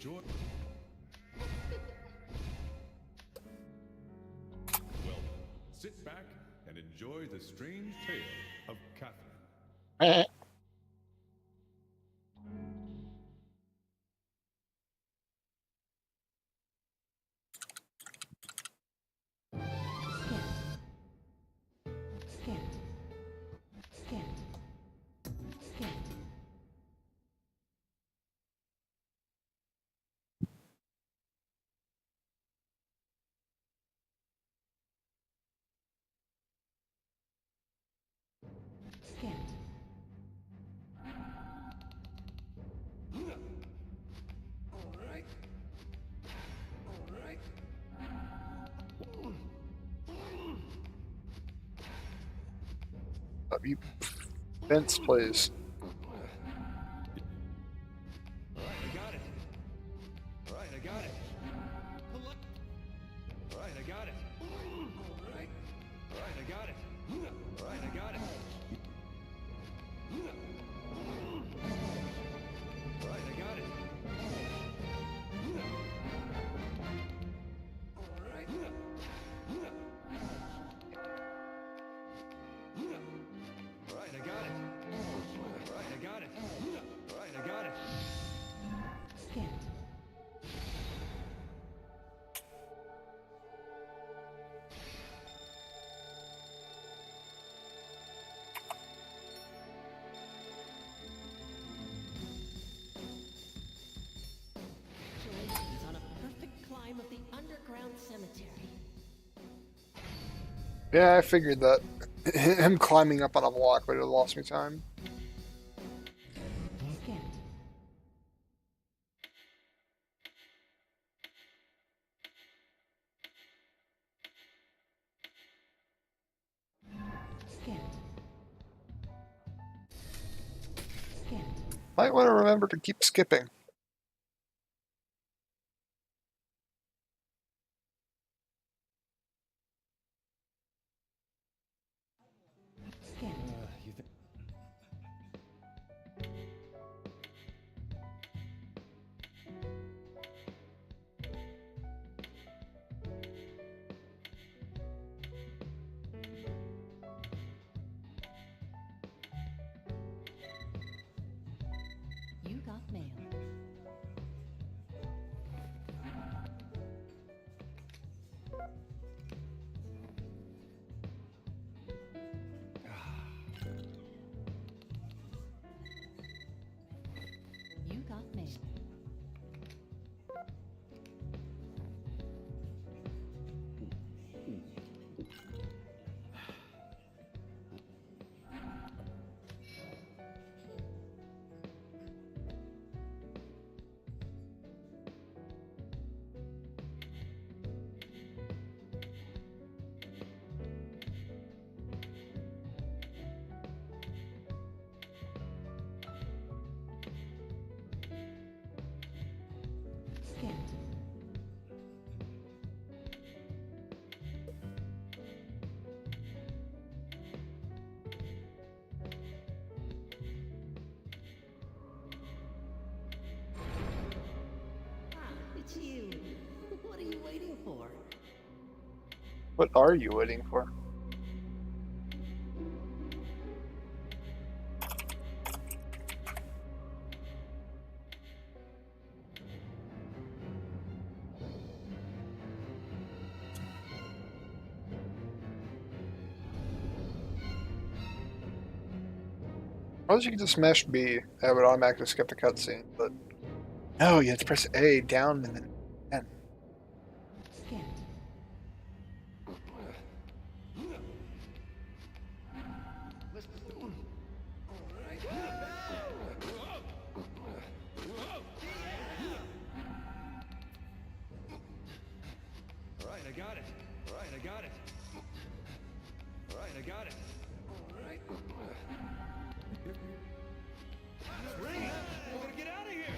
Enjoy. Well, sit back and enjoy the strange tale of Catherine. Vince, please. All right, I got it. All right, I got it. All right, I got it. All right, I got it. All right, I got it. All right, I got it. All right. All right, I got it. All right, I got it. All right, I got it. Congratulations on a perfect climb of the underground cemetery. Yeah, I figured that. Him climbing up on a block would have lost me time. Might want to remember to keep skipping. You think? You got mail. You got mail. Ah, it's you. What are you waiting for? What are you waiting for? Suppose you could just smash B. That would automatically skip the cutscene, but no, you have to press A down and then N. All right, I got it. All right, I got it. All right, I got it. All right. Ring! I want to get out of here.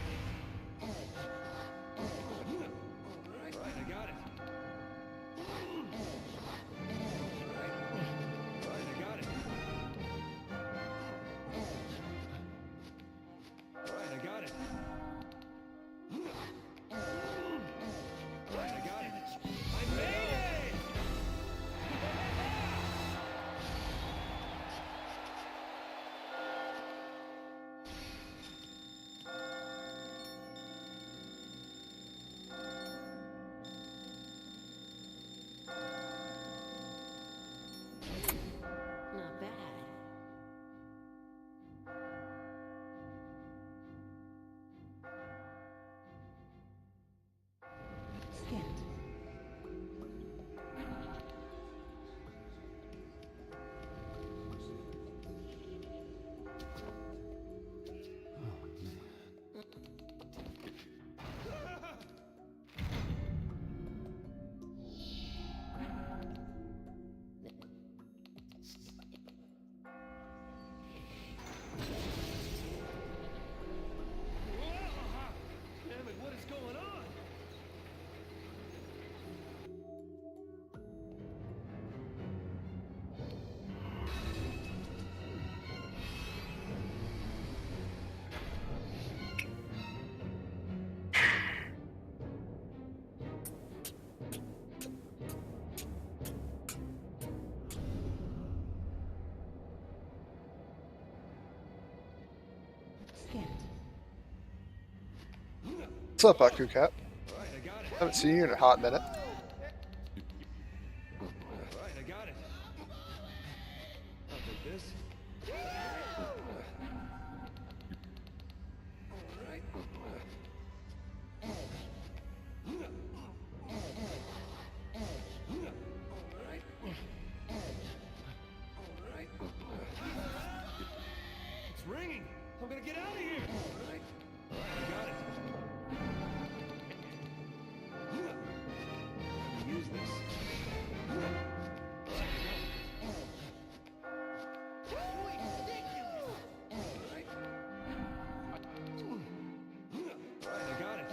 What's up, Aku Cat? All right, I got it. Haven't seen you in a hot minute. All right, I got it. I'll take this. It's ringing. I'm gonna get out of here. All right, I got it. Let me use this. All right, I got it.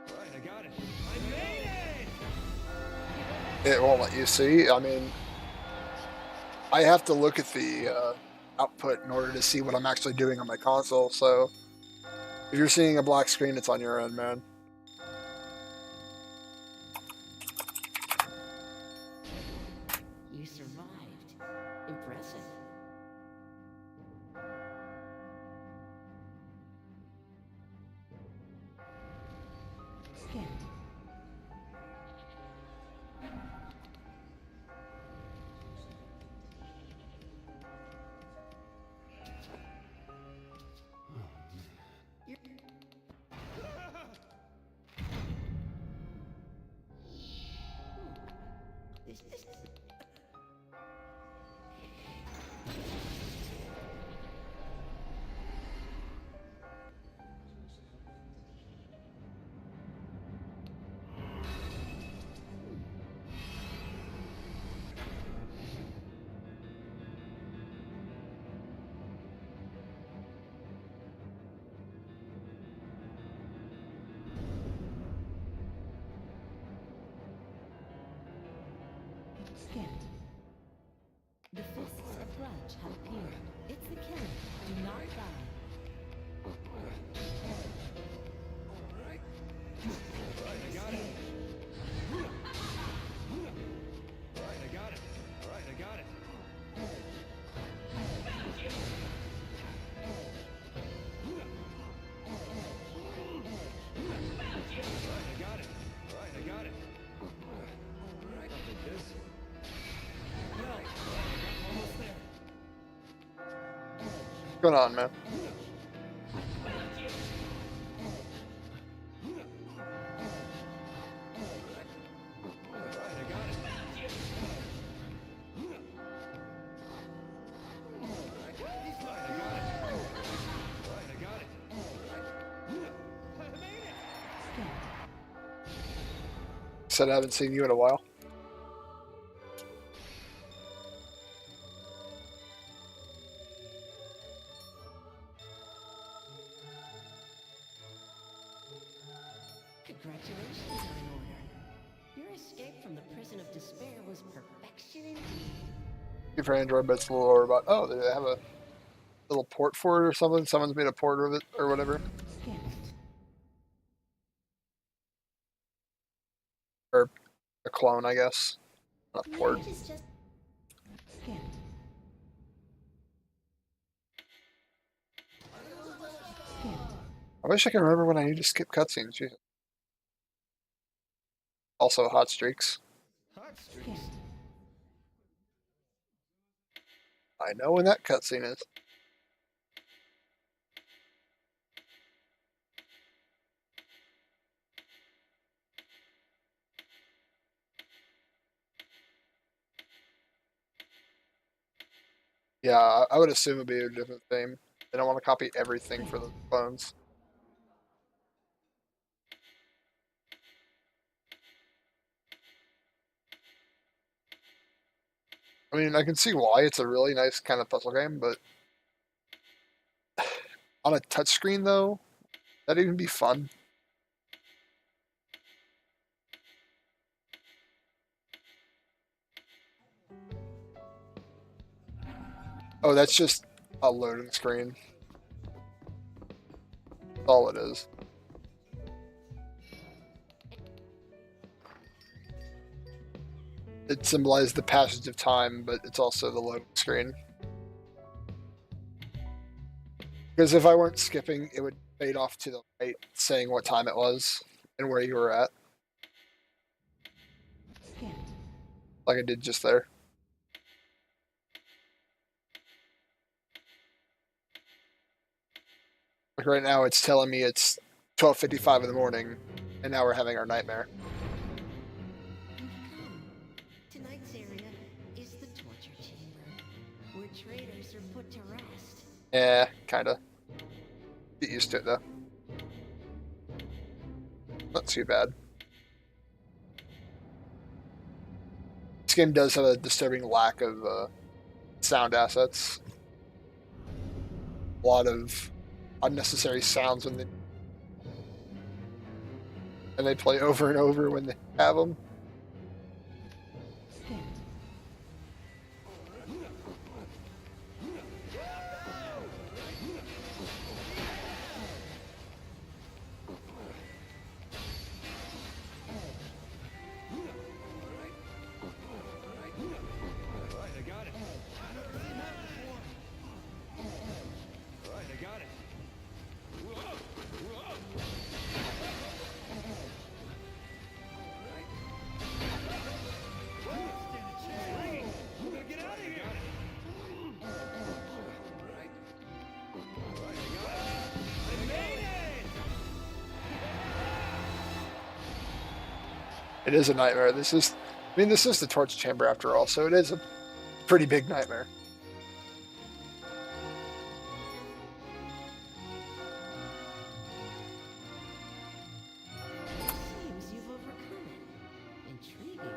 All right, I got it. I made it! It won't let you see. I mean, I have to look at the output in order to see what I'm actually doing on my console. So if you're seeing a black screen, it's on your end, man. You survived. Impressive. This The fists of grudge have appeared. It's the killer. Do not die. I got it. All right, I got it. All right, I got it. All right, I got it. All right, I got it. All right, I'll take this. Well, almost there. What's going on, man? All right, I got it. All right, I got it. All right, I got it. I made it. Said I haven't seen you in a while. Congratulations are in order. Your escape from the prison of despair was perfection indeed. For Android, but it's a little overbought. Oh, they have a little port for it or something. Someone's made a port of it or whatever. Or a clone, I guess. Not a port. Marriage is just I wish I could remember when I need to skip cutscenes. Jesus. Also, hot streaks. Hot streaks. I know when that cutscene is. Yeah, I would assume it'd be a different theme. They don't want to copy everything for the clones. I mean, I can see why. It's a really nice kind of puzzle game, but on a touchscreen, though, that'd even be fun. Oh, that's just a loading screen. That's all it is. It symbolizes the passage of time, but it's also the loading screen. Because if I weren't skipping, it would fade off to the right, saying what time it was and where you were at, Scanned. like I did just there. Like right now, it's telling me it's 12:55 in the morning, and now we're having our nightmare. You've come. Tonight's area is the torture chamber, where traitors are put to rest. Yeah, kinda. Get used to it though. Not too bad. This game does have a disturbing lack of sound assets. A lot of unnecessary sounds when they play over and over when they have them. Scanned. Alright, I got it. I've never seen that before. Alright, I got it. Whoa! Whoa! Stand a chance. We're gonna get out of here. Alright. Alright, I got it. I made it! It is a nightmare. This is the torture chamber after all, so it is a pretty big nightmare. Seems you've overcome it. Intriguing.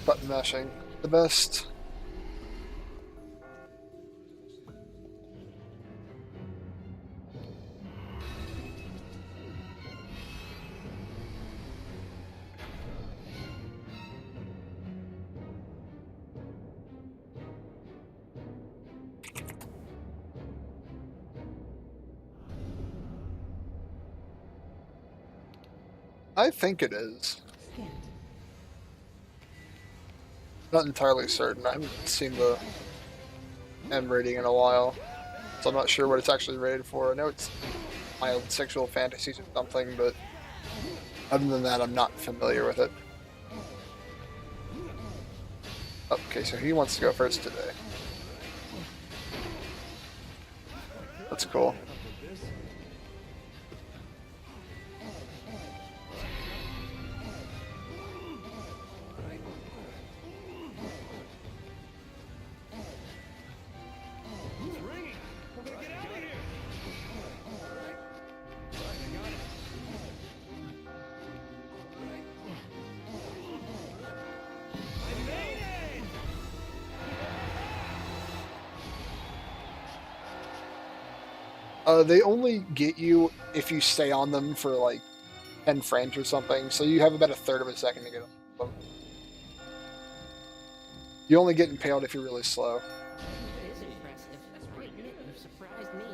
Button mashing, the best. I think it is. Scanned. Not entirely certain. I haven't seen the M rating in a while, so I'm not sure what it's actually rated for. I know it's mild sexual fantasies or something, but other than that, I'm not familiar with it. Okay, so he wants to go first today. That's cool. It's ringing. We're gonna get out of here. Alright, I got it. I made it! They only get you if you stay on them for like 10 frames or something, so you have about a third of a second to get on them. You only get impaled if you're really slow. It is impressive. I admit you've surprised me.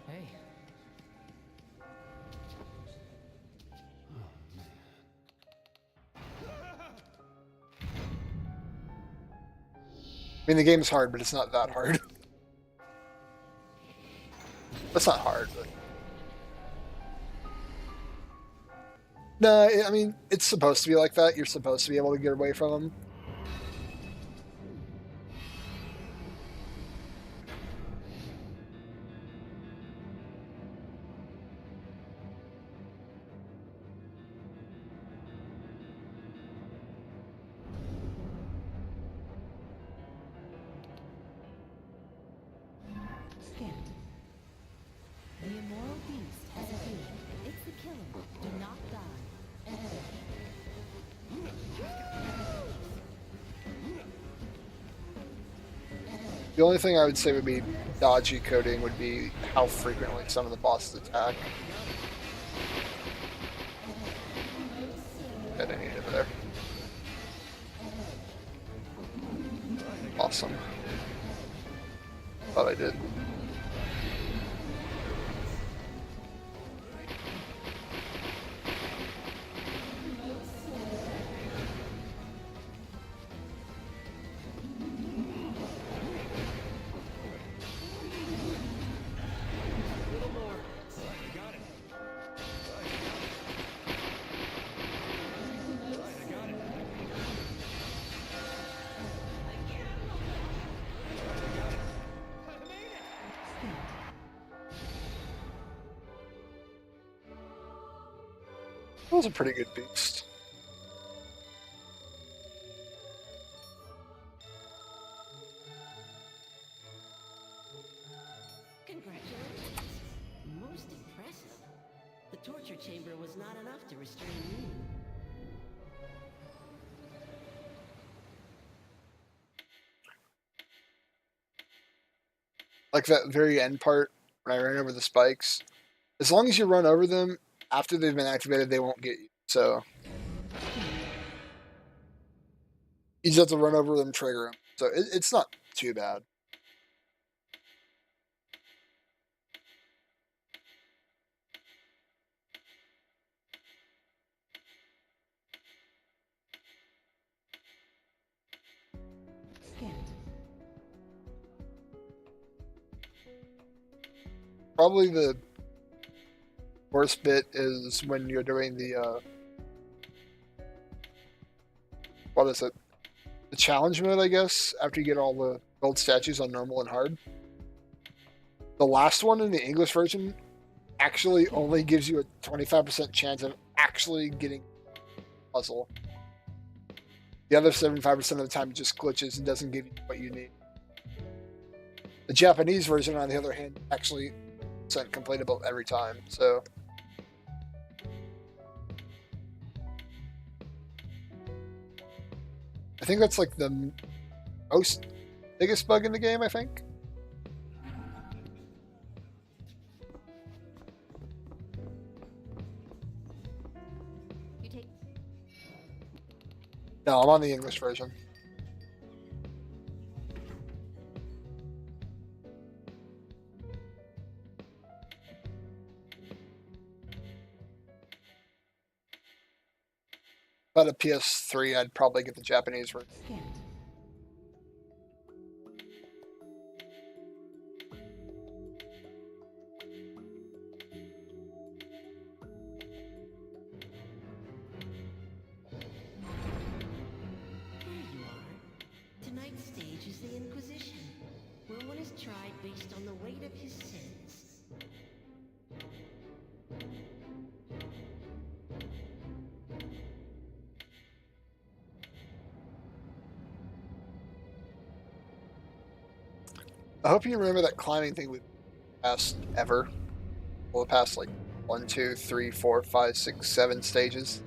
Hey. I mean, the game's hard, but it's not that hard. That's not hard, but... No, I mean, it's supposed to be like that. You're supposed to be able to get away from them. Scanned. beast has appeared. It's the killer. Do not die. The only thing I would say would be dodgy coding would be how frequently some of the bosses attack. I didn't need it there. Awesome. Thought I did. That was a pretty good beast. Congratulations. Most impressive. The torture chamber was not enough to restrain you. Like that very end part when I ran over the spikes. As long as you run over them after they've been activated, they won't get you. So you just have to run over them, trigger them. So it's not too bad. Scanned. Probably the worst bit is when you're doing the what is it? The challenge mode, I guess, after you get all the gold statues on normal and hard. The last one in the English version actually only gives you a 25% chance of actually getting the puzzle. The other 75% of the time it just glitches and doesn't give you what you need. The Japanese version, on the other hand, actually percent completable every time, so I think that's like the biggest bug in the game, I think. You take. No, I'm on the English version. If I had a PS3, I'd probably get the Japanese version. Scanned. There you are. Tonight's stage is the Inquisition, where one is tried based on the weight of his sins. I hope you remember that climbing thing we passed ever. Well, the past like 1, 2, 3, 4, 5, 6, 7 stages.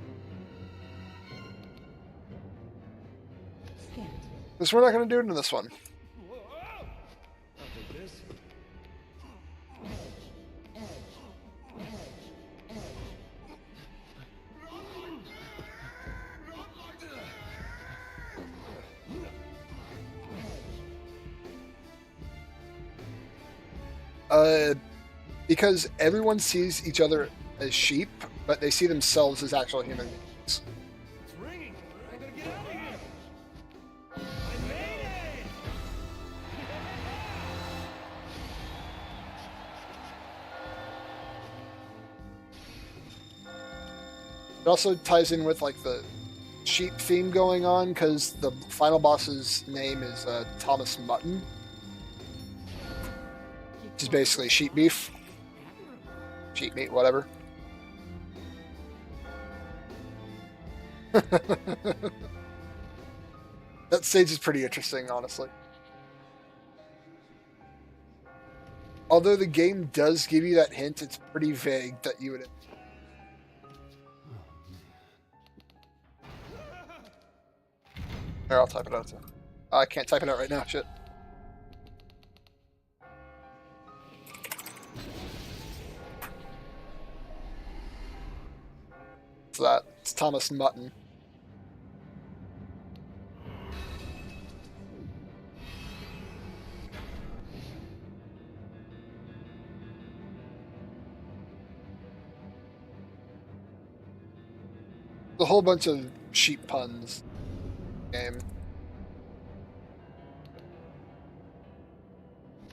Scanned. Because we're not going to do it in this one. Whoa! I'll take this. Because everyone sees each other as sheep, but they see themselves as actual human beings. It's ringing. I gotta get out of here. I made it. It also ties in with like the sheep theme going on, because the final boss's name is Thomas Mutton, which is basically sheep beef, sheep meat, whatever. That stage is pretty interesting, honestly. Although the game does give you that hint, it's pretty vague that you would. Here, I'll type it out too. I can't type it out right now. Shit. What's that? It's Thomas Mutton. A whole bunch of sheep puns. Game.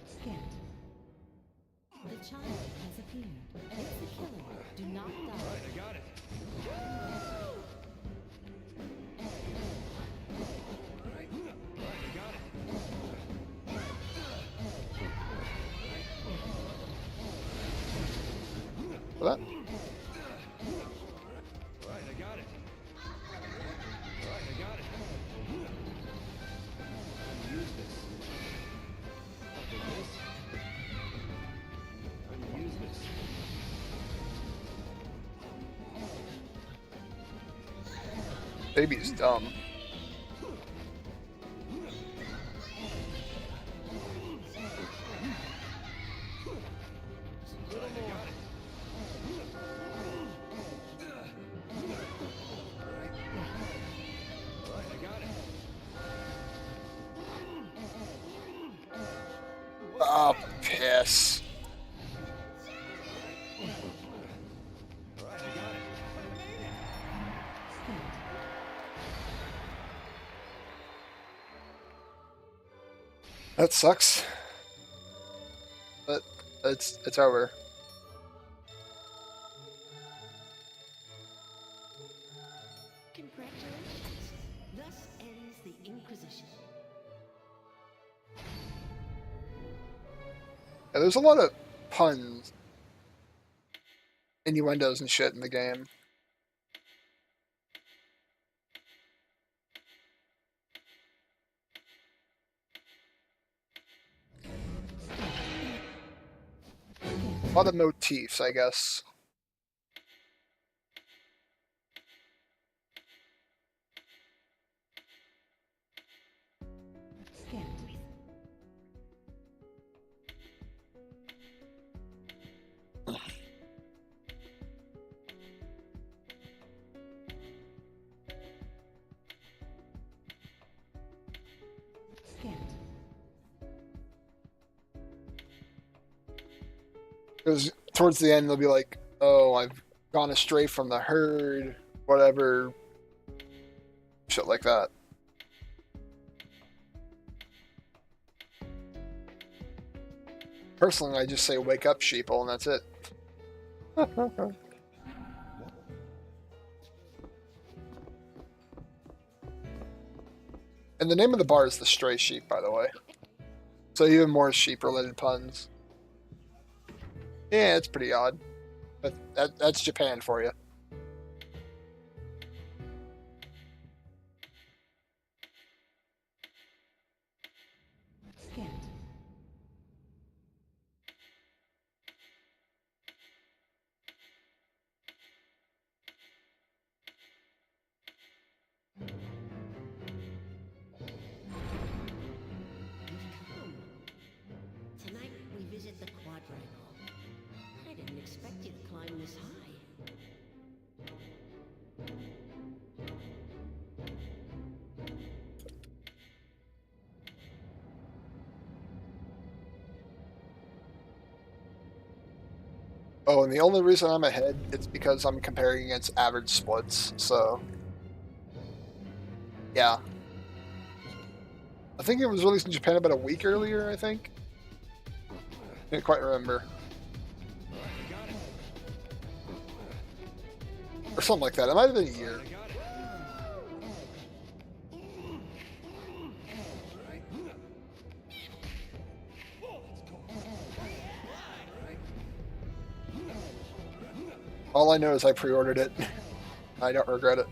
Scant. The child has appeared. It's the killer. Do not die. I got it. Right, I got it. What? Right, I got it. Right, I got it. Use this. After this, I'm gonna use this. Baby's dumb. Right, I got it. Oh, piss. Right, I got it. That sucks. But it's over. Congratulations. Thus ends the Inquisition. Yeah, there's a lot of puns, innuendos, and shit in the game. A lot of motifs, I guess. Scant. Scant. Because towards the end, they'll be like, oh, I've gone astray from the herd, whatever. Shit like that. Personally, I just say, wake up, sheeple, and that's it. And the name of the bar is The Stray Sheep, by the way. So even more sheep-related puns. Yeah, it's pretty odd. But that's Japan for you. Scant. Tonight we visit the quadrangle. I didn't expect you to climb this high. Oh, and the only reason I'm ahead is because I'm comparing against average splits, so... Yeah. I think it was released in Japan about a week earlier, I think. Can't quite remember. Or something like that. It might have been a year. I got it. All I know is I pre-ordered it. I don't regret it.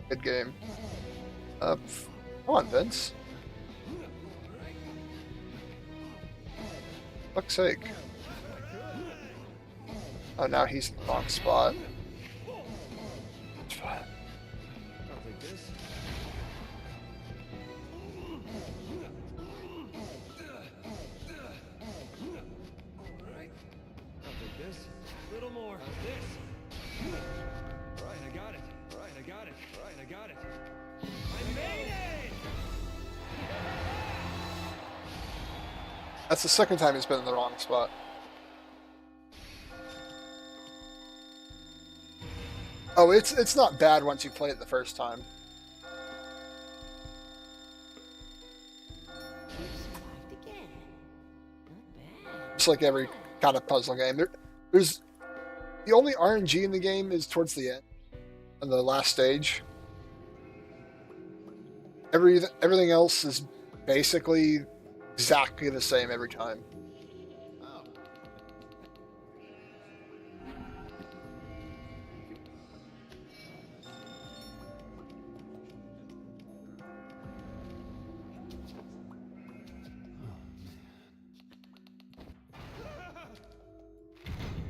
Good game. Come on, Vince. Fuck's sake. Oh, now he's in the wrong spot. I'll take this. Alright. I'll take this. A little more. How's this? Alright, I got it. Alright, I got it. Alright, I got it. I made it! That's the second time he's been in the wrong spot. Oh, it's not bad once you play it the first time. You survived again. Not bad. It's like every kind of puzzle game. There's the only RNG in the game is towards the end, on the last stage. Everything else is basically exactly the same every time.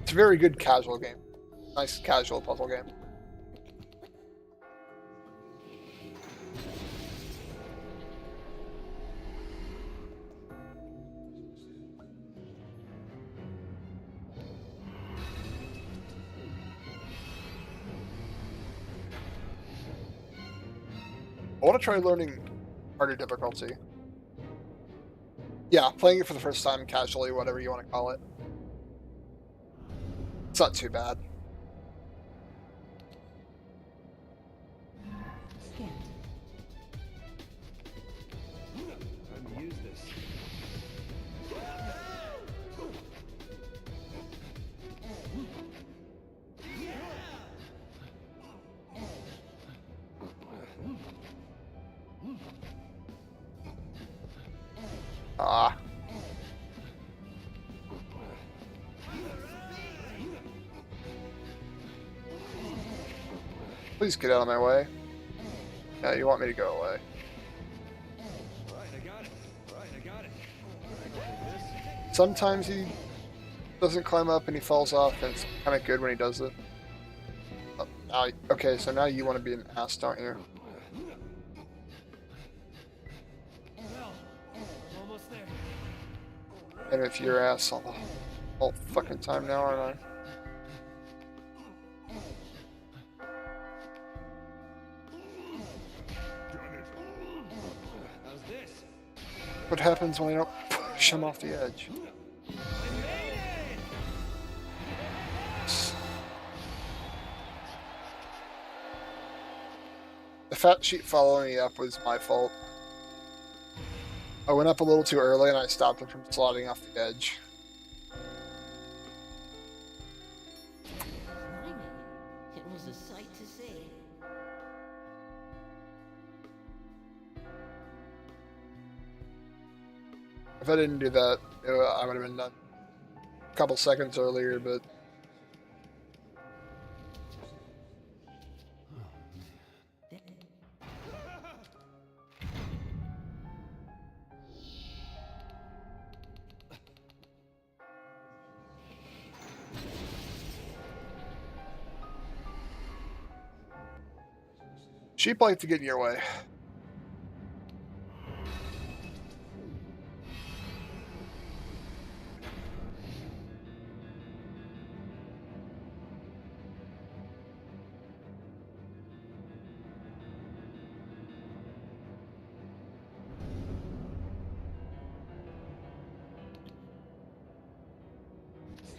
It's a very good casual game. Nice casual puzzle game. I want to try learning harder difficulty. Yeah, playing it for the first time casually, whatever you want to call it. It's not too bad. Scanned. Time to use this. Ah. Please get out of my way. Yeah, you want me to go away. Alright, I got it. Alright, I got it. Alright, I'll take this. Sometimes he doesn't climb up and he falls off, and it's kind of good when he does it. Oh, okay, so now you want to be an ass, don't you? Well, I'm almost there. And if you're ass all the whole fucking time now, aren't I? How's this? What happens when I don't push him off the edge? The fat sheep following me up was my fault. I went up a little too early and I stopped him from sliding off the edge. Blimey. It was a sight to see. If I didn't do that, I would have been done a couple seconds earlier, but sheep like to get in your way.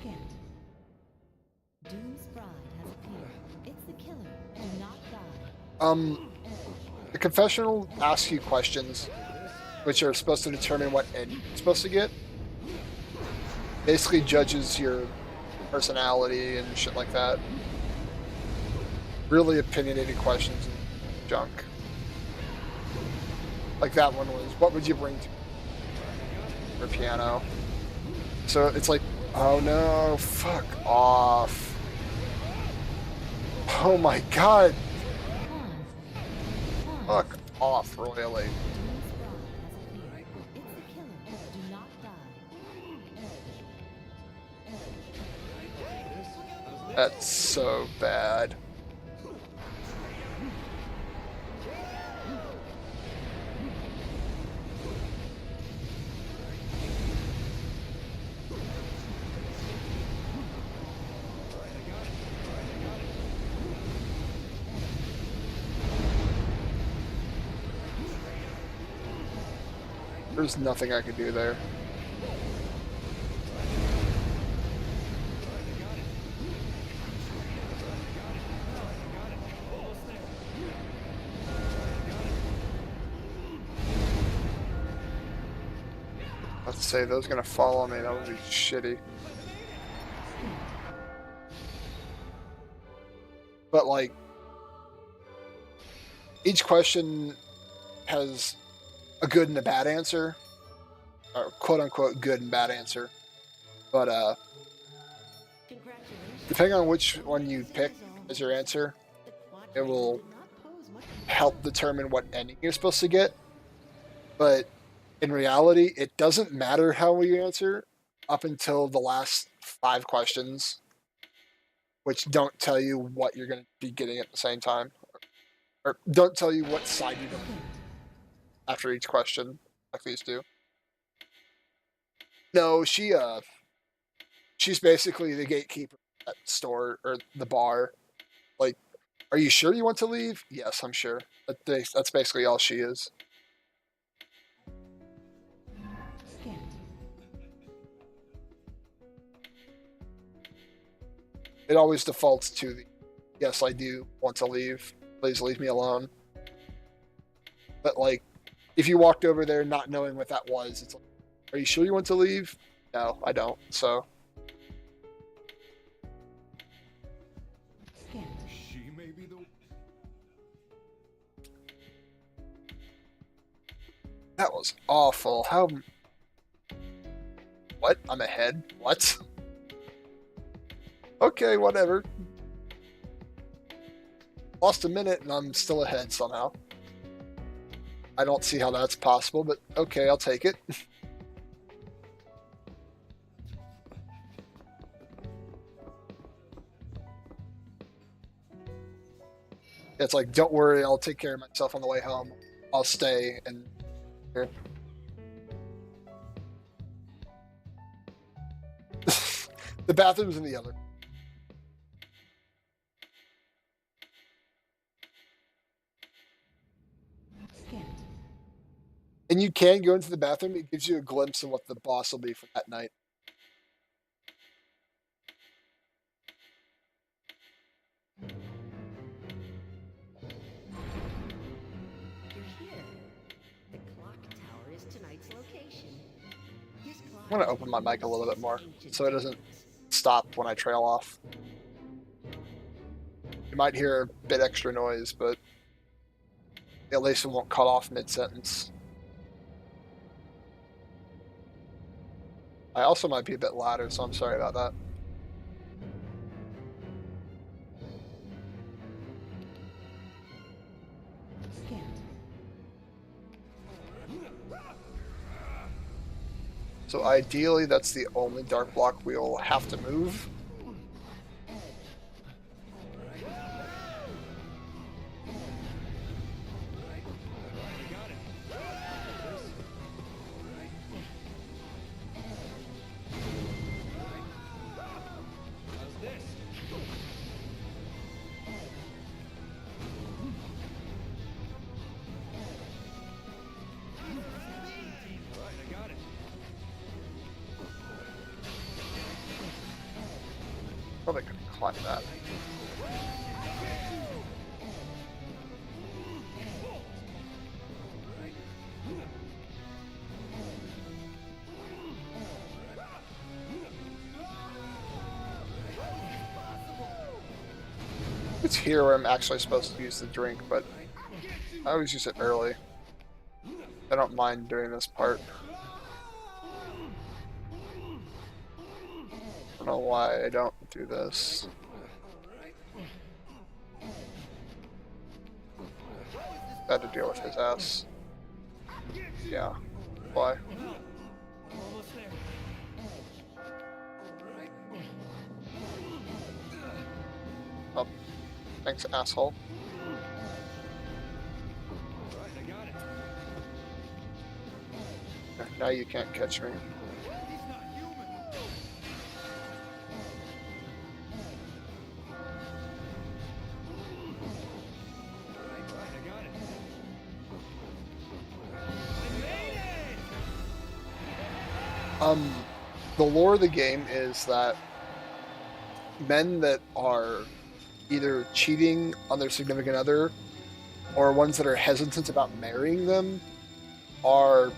Scanned. Doom's bride has appeared. It's the killer. Do not die. The confessional asks you questions, which are supposed to determine what end you're supposed to get. Basically judges your personality and shit like that. Really opinionated questions and junk. Like that one was, what would you bring to your piano? So it's like, oh no, fuck off. Oh my god, Pause. fuck off royally. Doom's bride has appeared. It's the killer. Do not die. That's so bad. There's nothing I could do there. Let's say those gonna follow me, that would be shitty. But like, each question has a good and a bad answer, or quote unquote good and bad answer. But Congratulations. depending on which one you pick as your answer, it will help determine what ending you're supposed to get. But in reality, it doesn't matter how you answer up until the last 5 questions, which don't tell you what you're going to be getting at the same time, or don't tell you what side you're going to be after each question, like these do. No, she's basically the gatekeeper at the store or the bar. Like, are you sure you want to leave? Yes, I'm sure. That's basically all she is. Scan. It always defaults to the yes, I do want to leave. Please leave me alone. But like, if you walked over there not knowing what that was, it's like, are you sure you want to leave? No, I don't. So Scan. She may be the. that was awful. How? What? I'm ahead? What? Okay, whatever. Lost a minute and I'm still ahead somehow. I don't see how that's possible, but okay, I'll take it. It's like, don't worry, I'll take care of myself on the way home. I'll stay and here. The bathroom's in the other. Scan. And you can go into the bathroom. It gives you a glimpse of what the boss will be for that night. You're here. The clock tower is tonight's location. This clock I'm gonna open my mic a little bit more so it doesn't stop when I trail off. You might hear a bit extra noise, but at least it won't cut off mid-sentence. I also might be a bit louder, so I'm sorry about that. Scan. So ideally, that's the only dark block we'll have to move. How's this? Right, I got it. Probably could climb that. It's here where I'm actually supposed to use the drink, but I always use it early. I don't mind doing this part. I don't know why I don't do this. Had to deal with his ass. Yeah. Why? Almost there. Oh, thanks, asshole. Right, I got it. Now you can't catch me. He's not human. Right, I got it. I made it! The lore of the game is that men that are either cheating on their significant other or ones that are hesitant about marrying them are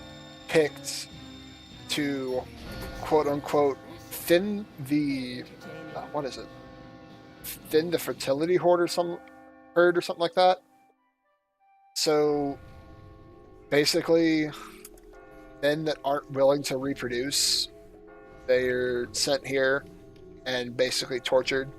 picked to quote unquote thin the what is it? Thin the fertility herd or something like that. So basically, men that aren't willing to reproduce, they're sent here and basically tortured.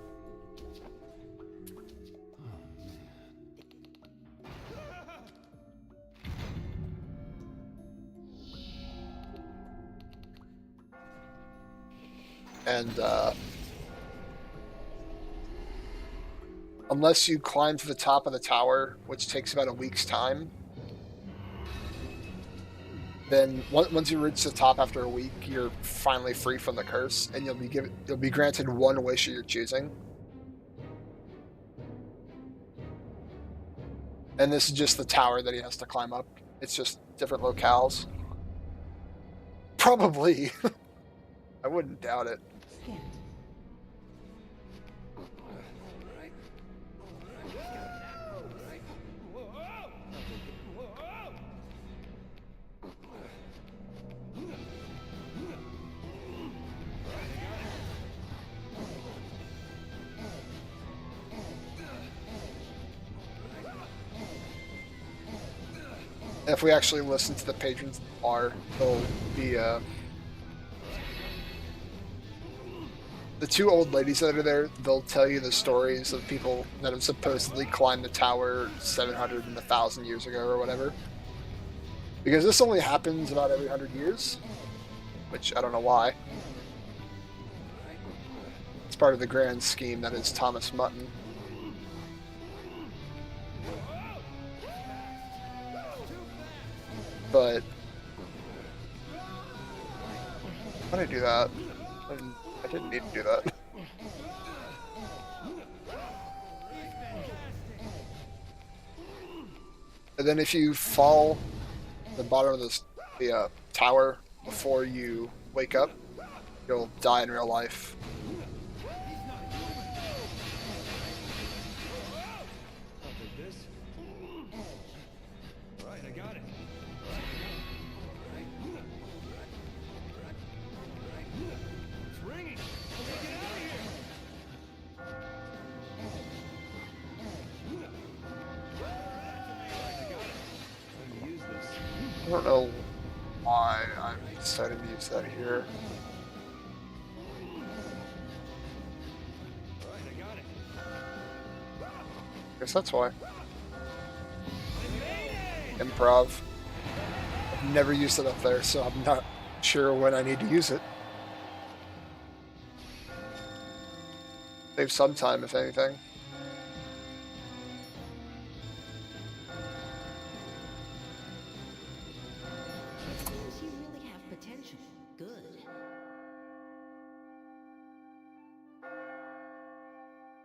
And unless you climb to the top of the tower, which takes about a week's time, then once you reach the top after a week, you're finally free from the curse, and you'll be granted one wish of your choosing. And this is just the tower that he has to climb up. It's just different locales. Probably. I wouldn't doubt it. Scanned. If we actually listen to the patrons of the bar, they'll be the two old ladies that are there. They'll tell you the stories of people that have supposedly climbed the tower 700 and 1,000 years ago or whatever. Because this only happens about every 100 years, which I don't know why. It's part of the grand scheme that is Thomas Mutton. But why did I do that? I didn't need to do that. And then if you fall the bottom of the tower before you wake up, you'll die in real life. I'll take this. Right, I got it. It's ringing. Let's get out of here. Right, I got it. I'm gonna use this. I don't know why I'm deciding to use that here. Right, I got it. Guess that's why. I made it! Improv. I've never used it up there, so I'm not sure when I need to use it. Save some time, if anything. Seems you really have potential. Good.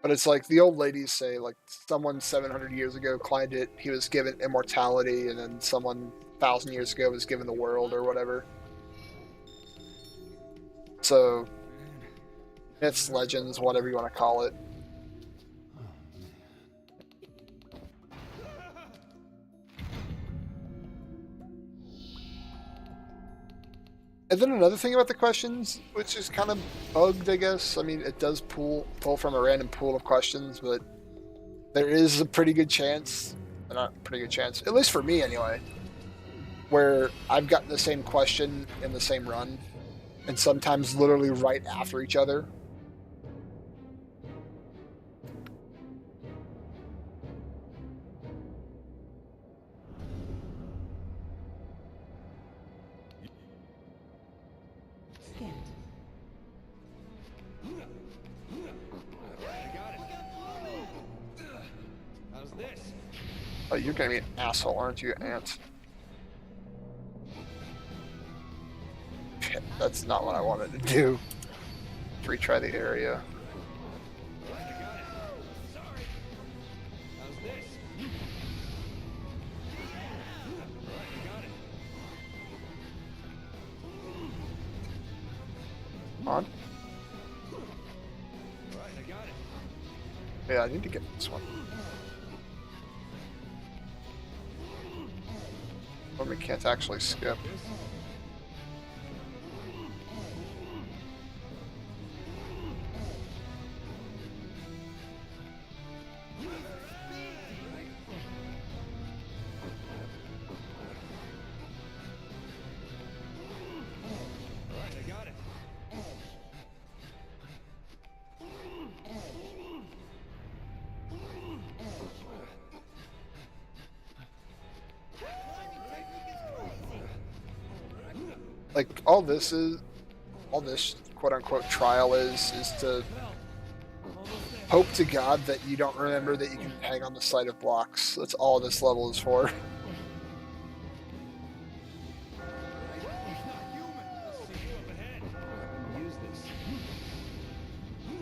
But it's like the old ladies say, like, someone 700 years ago climbed it, he was given immortality, and then someone 1,000 years ago was given the world or whatever. So, myths, legends, whatever you want to call it. And then another thing about the questions, which is kind of bugged, I guess. I mean, it does pull from a random pool of questions, but there is a pretty good chance, not pretty good chance, at least for me anyway, where I've gotten the same question in the same run, and sometimes literally right after each other. Scanned. I got it. Oh, you're gonna be an asshole, aren't you, Ant? Shit, that's not what I wanted to do. Retry the area. Right, I got it. Sorry. How's this? Right, I got it. Come on. Right, I got it. Yeah, I need to get this one. Or we can't actually skip. Right, I got it. Like all this quote unquote trial is to hope to God that you don't remember that you can hang on the side of blocks. That's all this level is for. See you up ahead. Use this. He's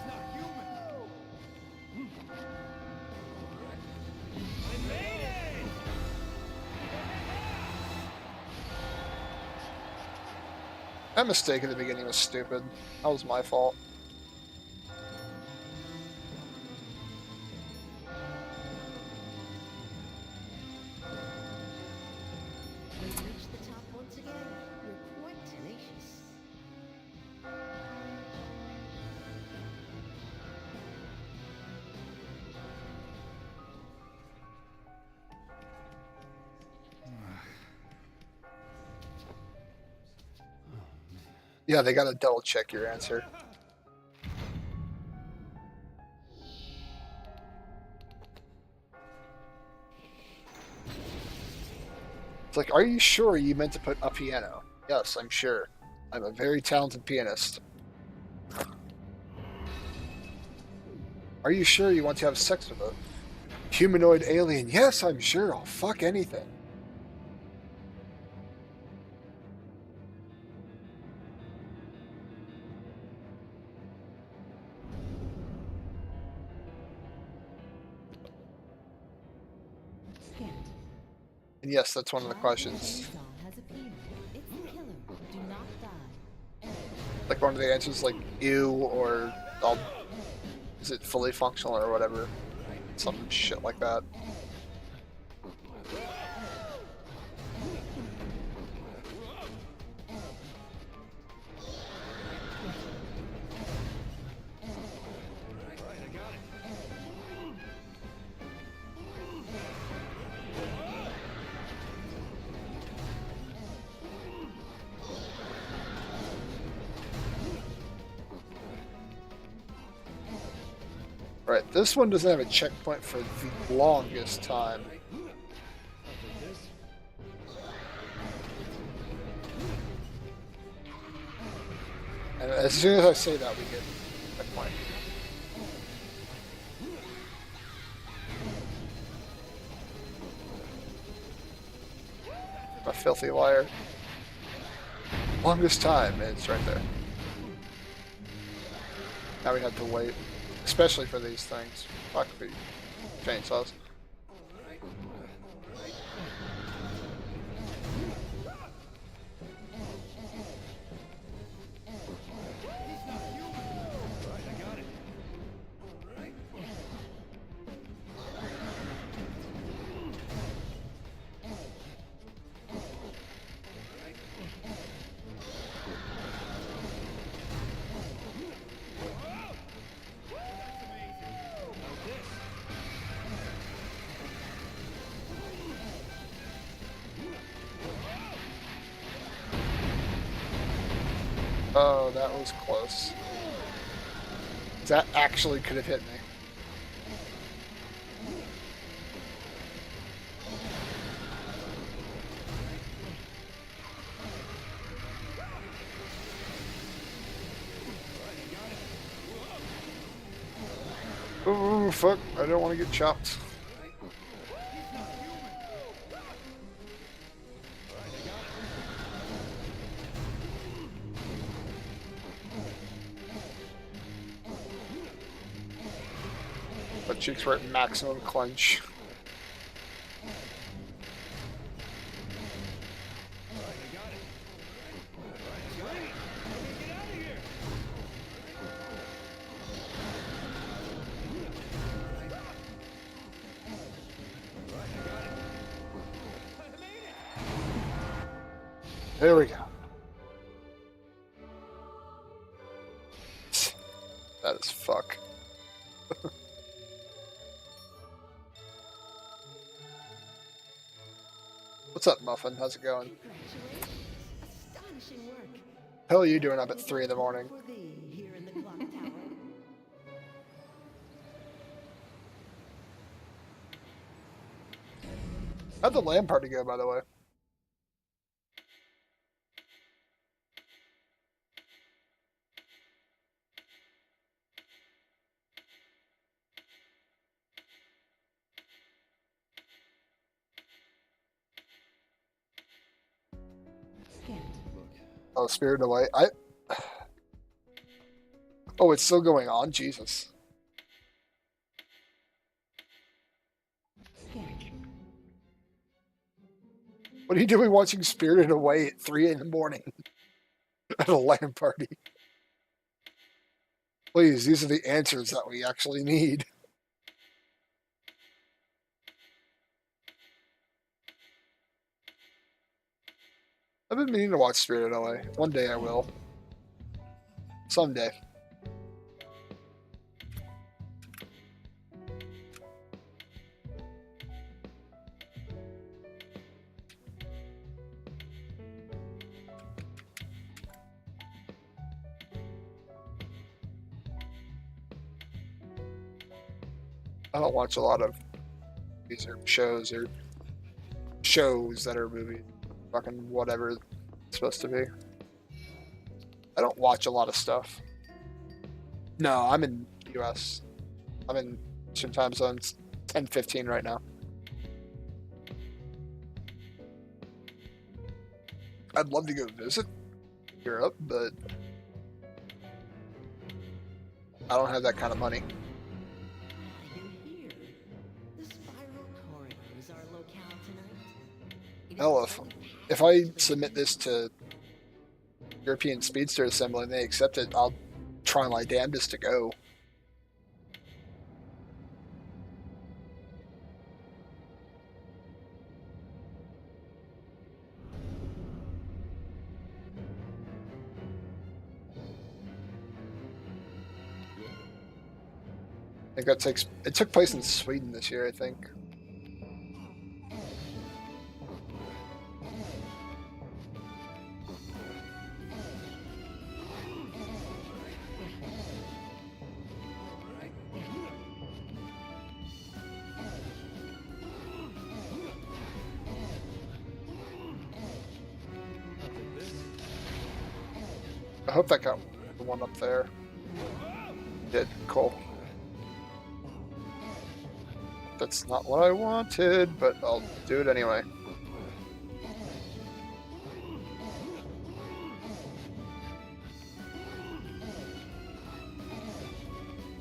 not human. I made it! That mistake at the beginning was stupid. That was my fault. When you reach the top once again, you're quite tenacious. Yeah, they gotta double check your answer. It's like, are you sure you meant to put a piano? Yes, I'm sure. I'm a very talented pianist. Are you sure you want to have sex with a humanoid alien? Yes, I'm sure. I'll fuck anything. Scant. And yes, that's one of the questions. Chainsaw has appeared. It's the killer. Do not die. Like one of the answers, like ew, or I'll, is it fully functional or whatever, some shit like that. Right, I got it. Right, this one doesn't have a checkpoint for the longest time. And as soon as I say that, we get a checkpoint. A filthy liar. Longest time, and it's right there. Now we have to wait. Especially for these things. Fuck the chainsaws. Right, I got it. Oh, that was close. That actually could have hit me. Oh, fuck. I don't want to get chopped. But cheeks were at maximum clench. There we go. That is fuck. What's up, Muffin? How's it going? Congratulations. Astonishing work. Hell are you doing up at 3 in the morning? For thee here in the clock tower. How'd the LAN party go, by the way? Scanned. Oh, Spirit Away. Oh, it's still going on? Jesus. Scanned. What are you doing watching Spirited Away at 3 in the morning? At a LAN party? Please, these are the answers that we actually need. I've been meaning to watch Spirited Away. One day I will. Someday. I don't watch a lot of movies or shows that are movies. Fucking whatever it's supposed to be. I don't watch a lot of stuff. No, I'm in US. I'm in Eastern time zones 10:15 right now. I'd love to go visit Europe, but I don't have that kind of money. You're here. The spiral corridor is our locale tonight. It is Hell, a if I submit this to European Speedster Assembly and they accept it, I'll try my damnedest to go. I think it took place in Sweden this year, I think. I hope that got the one up there. Did. Cool. That's not what I wanted, but I'll do it anyway. Right,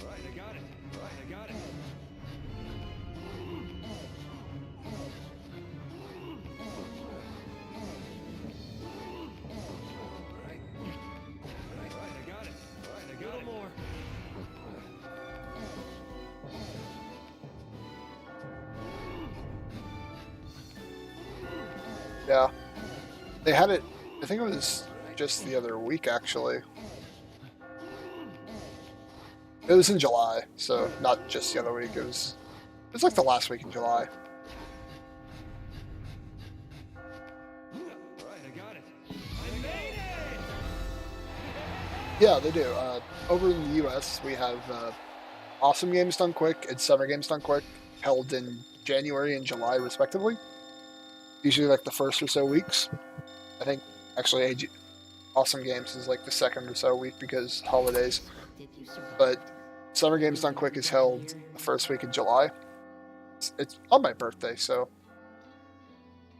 I got it. Right, I got it. Right. Right, I got it. Right, I got it. More. Yeah. They had it, I think it was just the other week, actually. It was in July, so not just the other week. It was like the last week in July. Right, I got it. I made it! Yeah, they do. Over in the US, we have Awesome Games Done Quick and Summer Games Done Quick, held in January and July, respectively. Usually like the first or so weeks. I think, actually, Awesome Games is like the second or so week because holidays. Did you survive? But Summer Games Done Quick is held the first week in July. It's on my birthday, so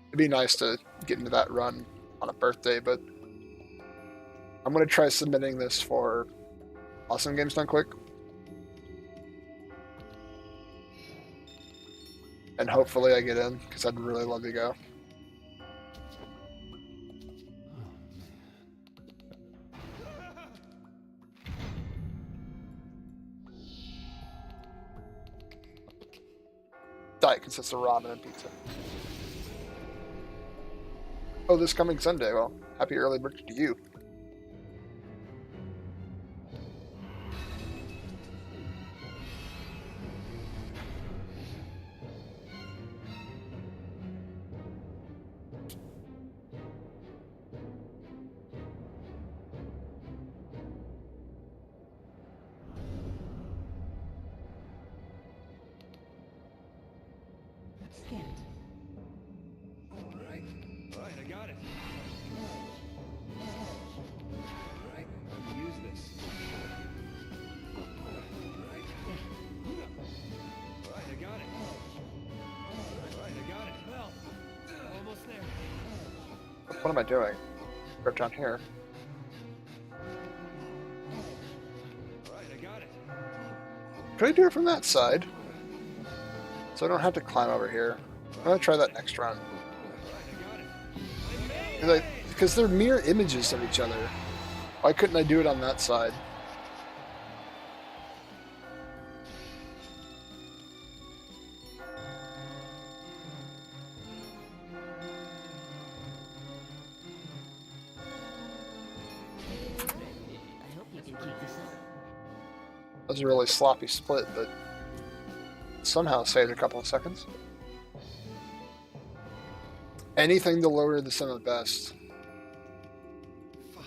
it'd be nice to get into that run on a birthday, but I'm going to try submitting this for Awesome Games Done Quick. And hopefully I get in, because I'd really love to go. Diet consists of ramen and pizza. Oh, this coming Sunday. Well, happy early birthday to you. Scanned. Alright, I got it. Alright, let me use this. Alright, I got it. Alright, I got it. Well, almost there. What am I doing? Right down here. Alright, I got it. Could I do it from that side? So I don't have to climb over here. I'm gonna try that next run. Because they're mirror images of each other. Why couldn't I do it on that side? I hope you can keep this up. That was a really sloppy split, but somehow saved a couple of seconds. Anything to lower the sum of best. Fuck.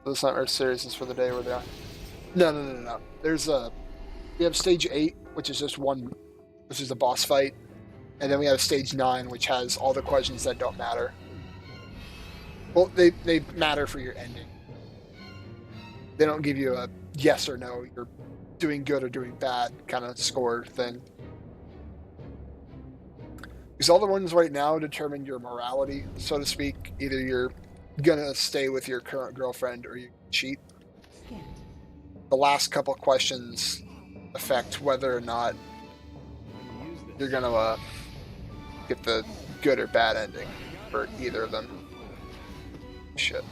This Nightmare series is for the day where they are. No. There's we have stage 8, which is just one, which is a boss fight, and then we have stage 9, which has all the questions that don't matter. Well, they matter for your ending. They don't give you a yes or no, you're doing good or doing bad kind of score thing. Because all the ones right now determine your morality, so to speak. Either you're gonna stay with your current girlfriend or you cheat. Scanned. The last couple questions affect whether or not Let me use this. you're gonna get the good or bad ending for either of them. Shit.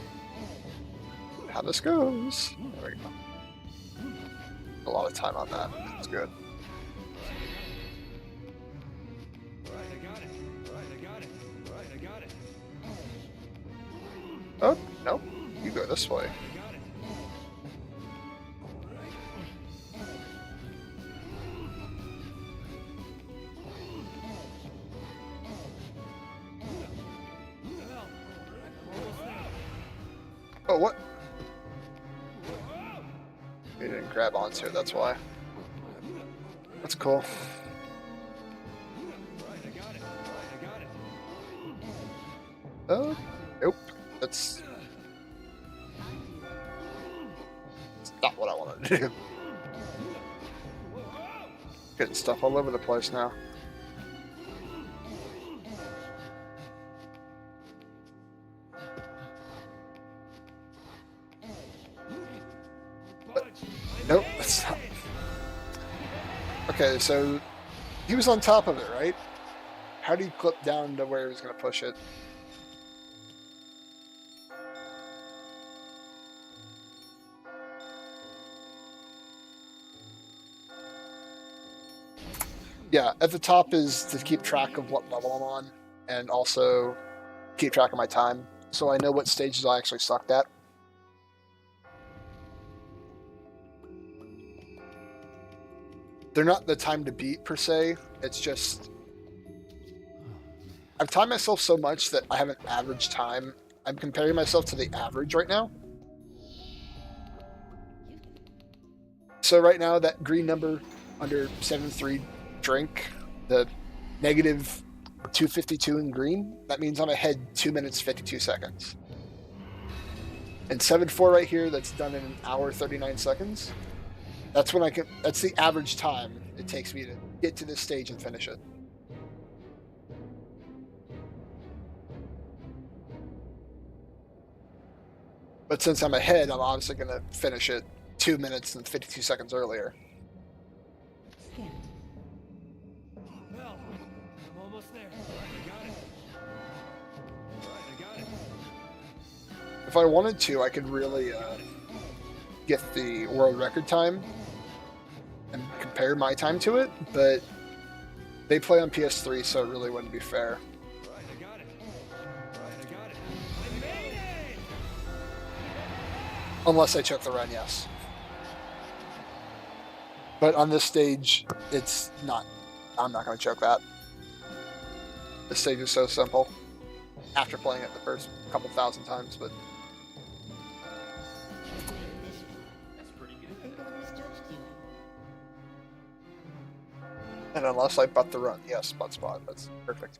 How this goes. There we go. A lot of time on that. That's good. Alright, I got it. Alright, I got it. Alright, I got it. Oh, no. You go this way. I got it. Well, I'm almost there. Oh, what? You didn't grab onto it, that's why. That's cool. Alright, I got it. Alright, I got it. Oh, nope. That's not what I wanted to do. Getting stuff all over the place now. Punch. Nope, that's not. Okay, so he was on top of it, right? How do you clip down to where he was going to push it? Yeah, at the top is to keep track of what level I'm on, and also keep track of my time, so I know what stages I actually sucked at. They're not the time to beat per se, it's just I've timed myself so much that I have an average time. I'm comparing myself to the average right now. So right now, that green number under 7-3 drink, the negative 252 in green, that means I'm ahead 2 minutes 52 seconds. And 7-4 right here, that's done in 1 hour 39 seconds. That's when I can. That's the average time it takes me to get to this stage and finish it. But since I'm ahead, I'm obviously going to finish it 2 minutes and 52 seconds earlier. Scanned. Well, I'm almost there. Alright, I got it. Alright, I got it. If I wanted to, I could really get the world record time and compare my time to it, but they play on PS3, so it really wouldn't be fair. Alright, I got it. Alright, I got it. I made it! Unless I took the run, yes. But on this stage, it's not. I'm not going to choke that. This stage is so simple. After playing it the first couple thousand times, but That's pretty good. I think I misjudged you. and unless I butt the run, yes, butt spot. That's perfect.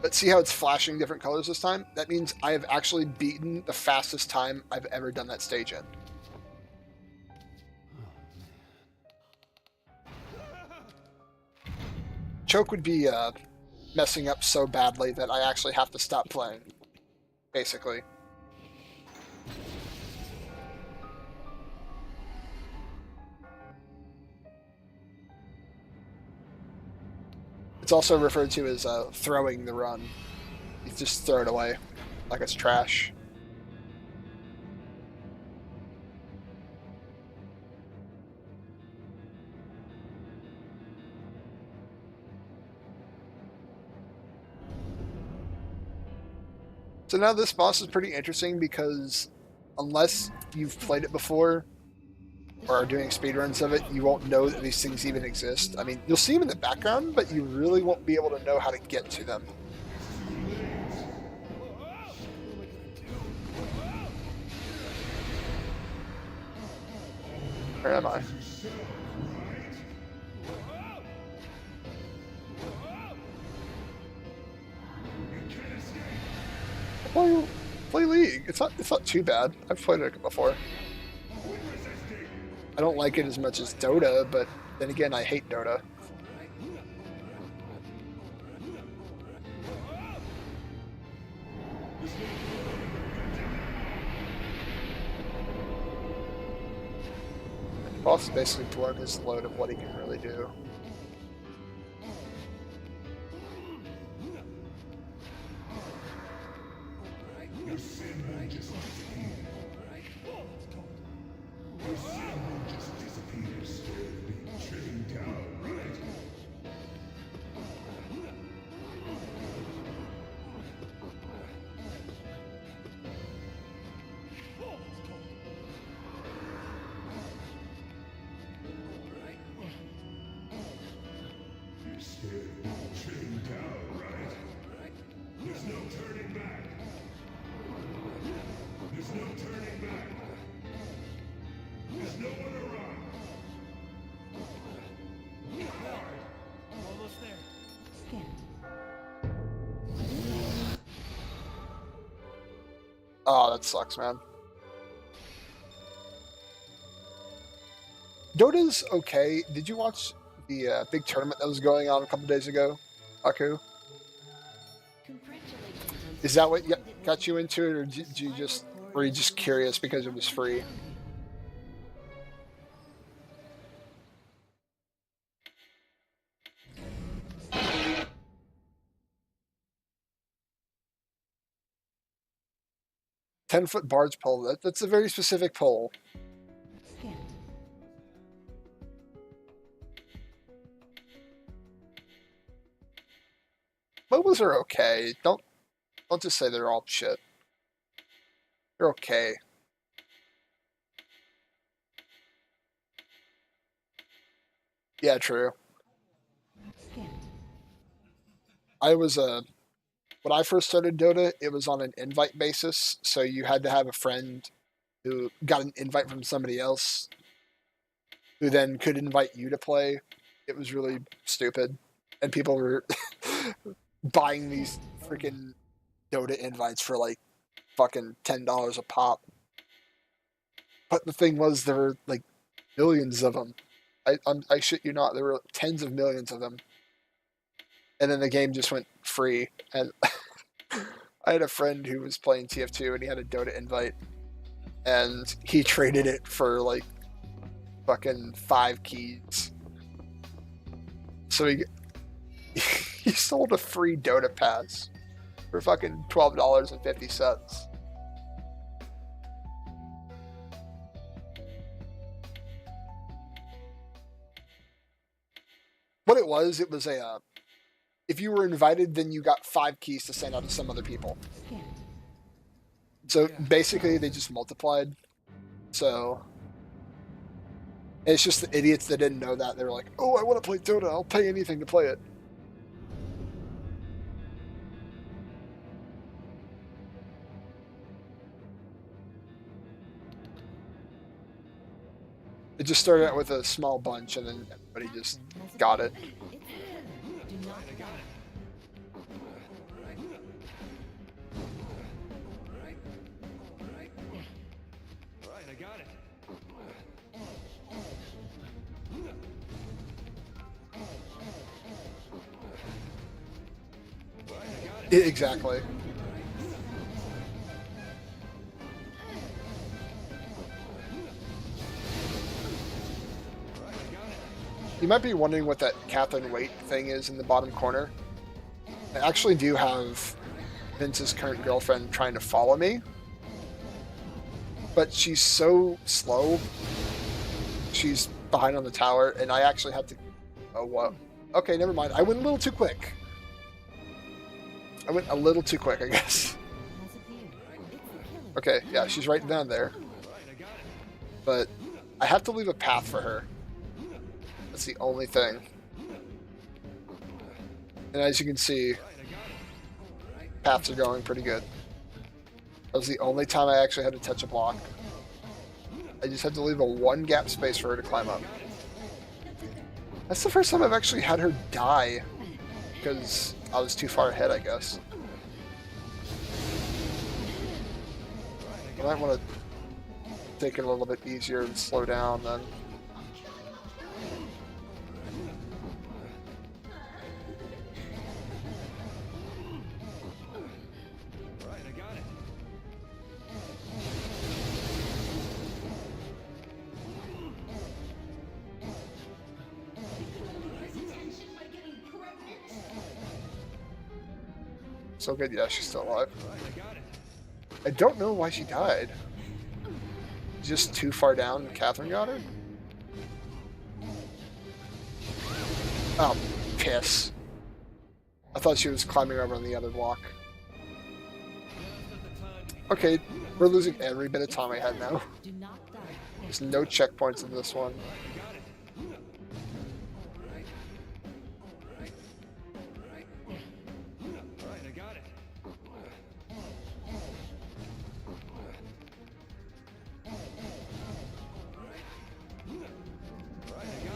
But see how it's flashing different colors this time? That means I have actually beaten the fastest time I've ever done that stage in. Choke would be messing up so badly that I actually have to stop playing, basically. It's also referred to as throwing the run. You just throw it away like it's trash. So now this boss is pretty interesting because unless you've played it before or are doing speedruns of it, you won't know that these things even exist. I mean, you'll see them in the background, but you really won't be able to know how to get to them. Where am I? Play League. It's not too bad. I've played it before. I don't like it as much as Dota, but then again, I hate Dota. The boss is basically blown his load of what he can really do. Almost there. Scanned. Oh, that sucks, man. Dota's okay. Did you watch the big tournament that was going on a couple days ago, Aku? Congratulations on Is that what got you into it, or were you just curious because it was free? Ten-foot barge pole. That's a very specific pole. Scanned. MOBAs are okay. Don't just say they're all shit. They're okay. Yeah, true. Scanned. I was when I first started Dota, it was on an invite basis, so you had to have a friend who got an invite from somebody else who then could invite you to play. It was really stupid, and people were buying these freaking Dota invites for like fucking $10 a pop. But the thing was, there were like millions of them. I shit you not, there were tens of millions of them. And then the game just went free. And I had a friend who was playing TF2 and he had a Dota invite. And he traded it for like fucking 5 keys. So he sold a free Dota pass for fucking $12.50. What it was a if you were invited, then you got 5 keys to send out to some other people. So basically, they just multiplied. So it's just the idiots that didn't know that. They were like, "Oh, I want to play Dota. I'll pay anything to play it." It just started out with a small bunch, and then everybody just got it. Do not die. Right, I got it. Right, I got it. Exactly. You might be wondering what that Catherine Waite thing is in the bottom corner. I actually do have Vince's current girlfriend trying to follow me, but she's so slow. She's behind on the tower, and I actually had to... Oh, whoa. Okay, never mind. I went a little too quick. I went a little too quick, I guess. Has appeared. It's the killer. Okay, yeah, she's right down there. But I have to leave a path for her. That's the only thing. And as you can see, paths are going pretty good. That was the only time I actually had to touch a block. I just had to leave a 1 gap space for her to climb up. That's the first time I've actually had her die, because I was too far ahead, I guess. I might want to take it a little bit easier and slow down then. Right, I got it. So good, yeah, she's still alive. Right, I got it. I don't know why she died. Just too far down and Catherine got her? Oh, piss. I thought she was climbing over on the other block. Okay, we're losing every bit of time I had now. Do not die. There's no checkpoints in this one. Right, I got it. Right, I got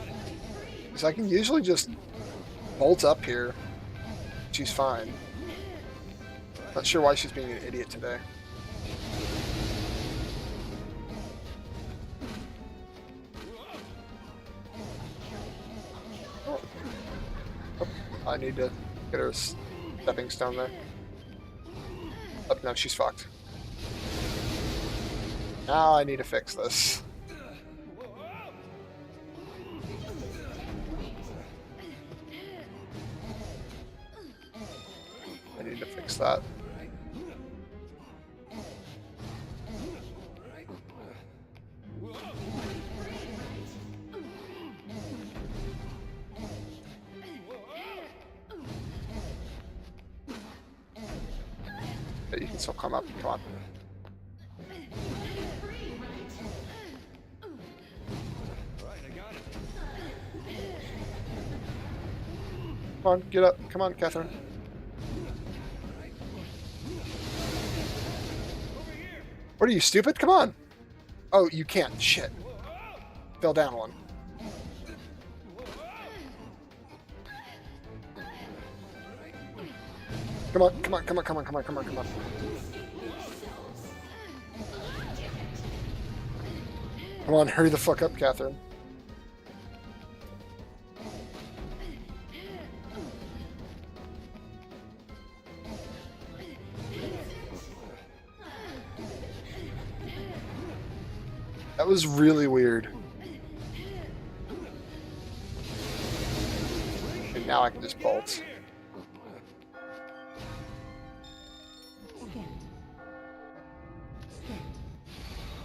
it. Because I can usually just bolt up here. She's fine. Not sure why she's being an idiot today. Oh. Oh, I need to get her a stepping stone there. Oh, no, she's fucked. Now I need to fix this. I need to fix that. But you can still come up. Come on. Right, I got it. Come on, get up. Come on, Catherine. What are you, stupid? Come on. Oh, you can't. Shit. Fell down one. Come on, come on, come on, come on, come on, come on, come on. Come on, hurry the fuck up, Catherine. That was really weird. And now I can just bolt.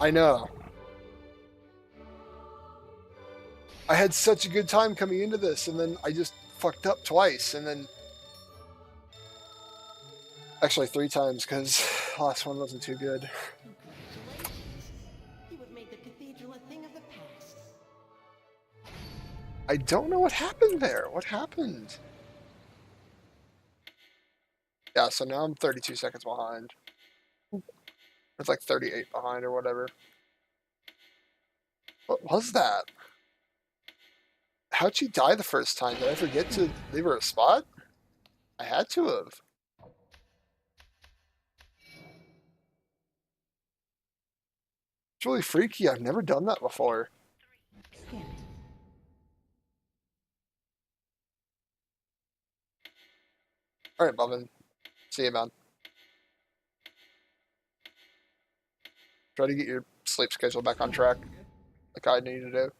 I know. I had such a good time coming into this, and then I just fucked up twice, and then... Actually, 3 times, because the last one wasn't too good. Congratulations. You have made the cathedral a thing of the past. I don't know what happened there. What happened? Yeah, so now I'm 32 seconds behind. It's like 38 behind or whatever. What was that? How'd she die the first time? Did I forget to leave her a spot? I had to have. It's really freaky. I've never done that before. Alright, Bubba. See you, man. Try to get your sleep schedule back on track, like I need to do.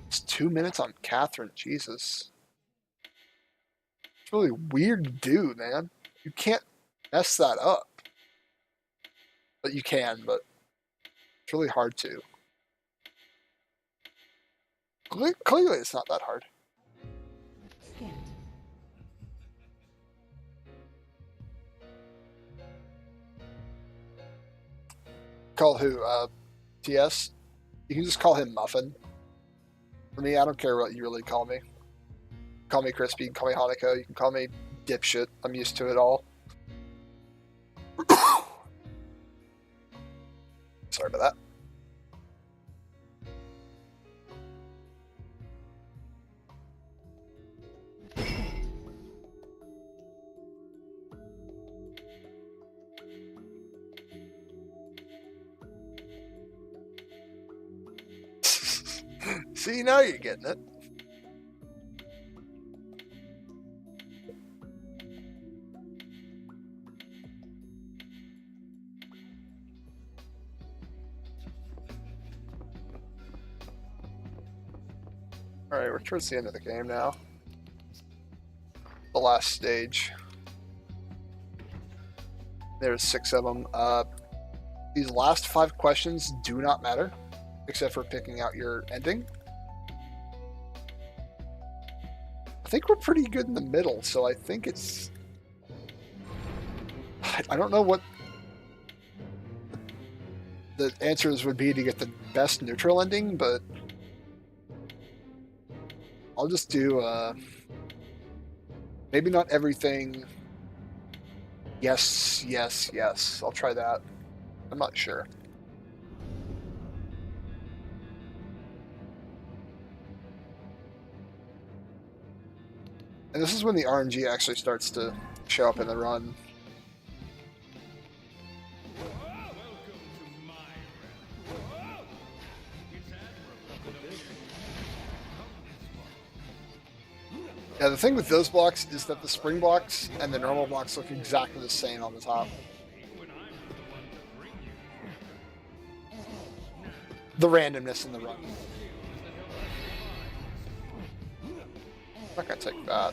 It's 2 minutes on Catherine. Jesus. It's really weird to do, man. You can't mess that up. But you can, but it's really hard to. Clearly, it's not that hard. Call who? TS? You can just call him Muffin. For me, I don't care what you really call me. Call me Crispy, you can call me Hanako, you can call me Dipshit. I'm used to it all. Sorry about that. See, now you're getting it. Alright, we're towards the end of the game now. The last stage. There's 6 of them. These last 5 questions do not matter, except for picking out your ending. I think we're pretty good in the middle, so I think it's... I don't know what the answers would be to get the best neutral ending, but I'll just do, maybe not everything. Yes, yes, yes. I'll try that. I'm not sure. And this is when the RNG actually starts to show up in the run. Yeah, the thing with those blocks is that the spring blocks and the normal blocks look exactly the same on the top. The randomness in the run. I'm not gonna take that.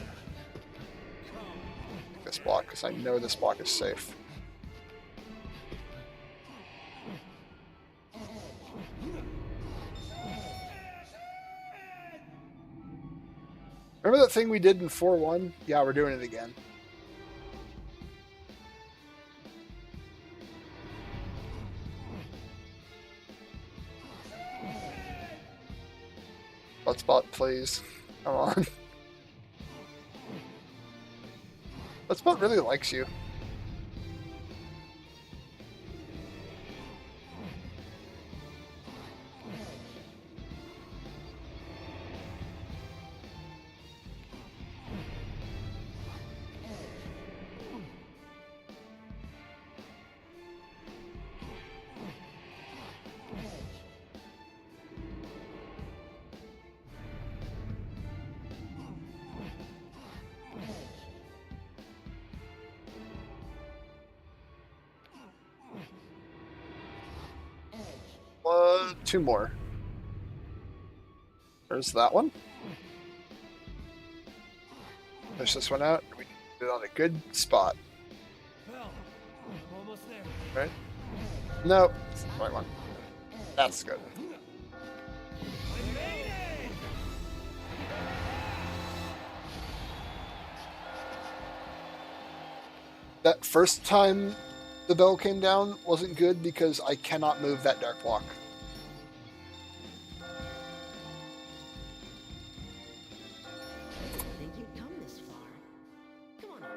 Take this block, because I know this block is safe. Remember that thing we did in 4-1? Yeah, we're doing it again. Blood spot, please. Come on. Blood spot really likes you. Two more. There's that one. Push this one out. We can get it on a good spot. Well, I'm almost there. Right? Nope. It's the right one. That's good. I made it! That first time the bell came down wasn't good because I cannot move that dark block. Didn't think you'd come this far. Come on up.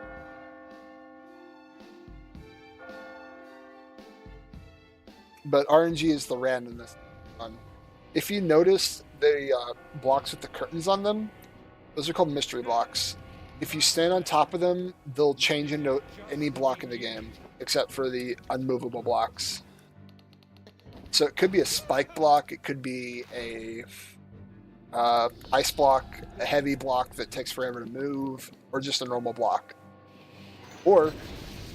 But RNG is the randomness one. If you notice the blocks with the curtains on them, those are called mystery blocks. If you stand on top of them, they'll change into any block in the game, except for the unmovable blocks. So it could be a spike block, it could be a ice block, a heavy block that takes forever to move, or just a normal block. Or,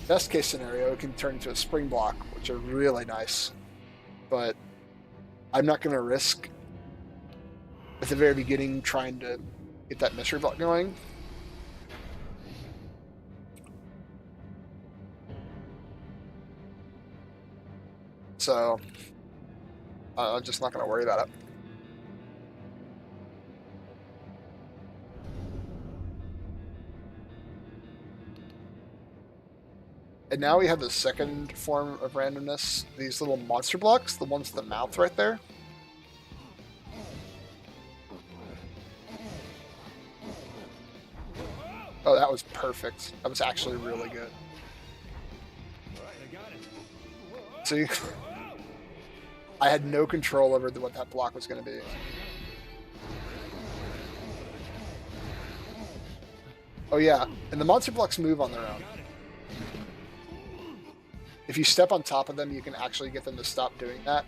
best case scenario, it can turn into a spring block, which are really nice. But I'm not going to risk, at the very beginning, trying to get that mystery block going. So, I'm just not going to worry about it. And now we have the second form of randomness, these little monster blocks, the ones with the mouth right there. Oh, that was perfect. That was actually really good. Alright, I got it. See? I had no control over what that block was going to be. Oh yeah, and the monster blocks move on their own. If you step on top of them, you can actually get them to stop doing that.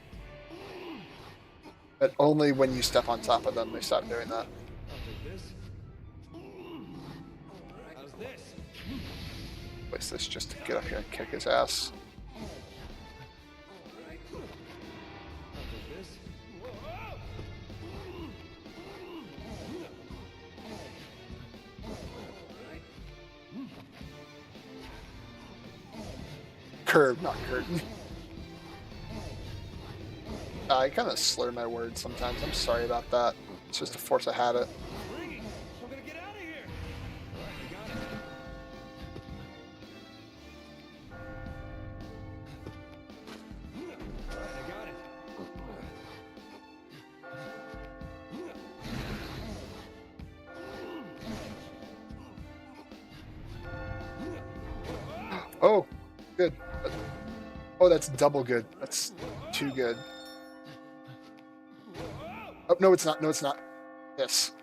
But only when you step on top of them, they stop doing that. I'll take this. How's this? Waste this just to get up here and kick his ass. I'll take this. Curb, not curtain. I kind of slur my words sometimes. I'm sorry about that. It's just a force of habit. Ringing. We're gonna get out of here. Alright, I got it. Alright, I got it. Oh, good. Oh, that's double good. That's too good. Oh, no, it's not. No, it's not. Yes.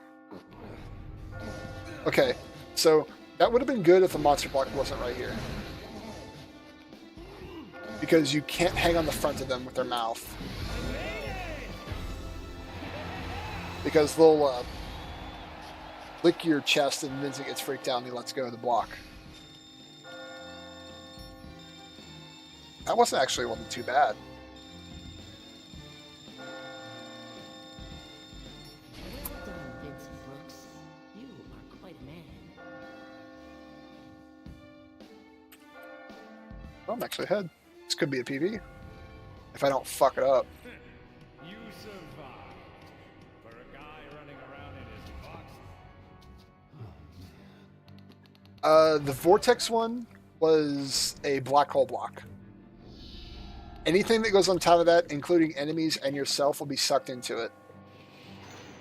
Okay, so that would have been good if the monster block wasn't right here. Because you can't hang on the front of them with their mouth. Because they'll lick your chest and Vincent gets freaked out and he lets go of the block. That wasn't too bad. Well done, Vincent Brooks. You are quite a man. Oh, I'm actually ahead. This could be a PB. If I don't fuck it up. You survived. For a guy running around in his box. The Vortex one was a black hole block. Anything that goes on top of that, including enemies and yourself, will be sucked into it.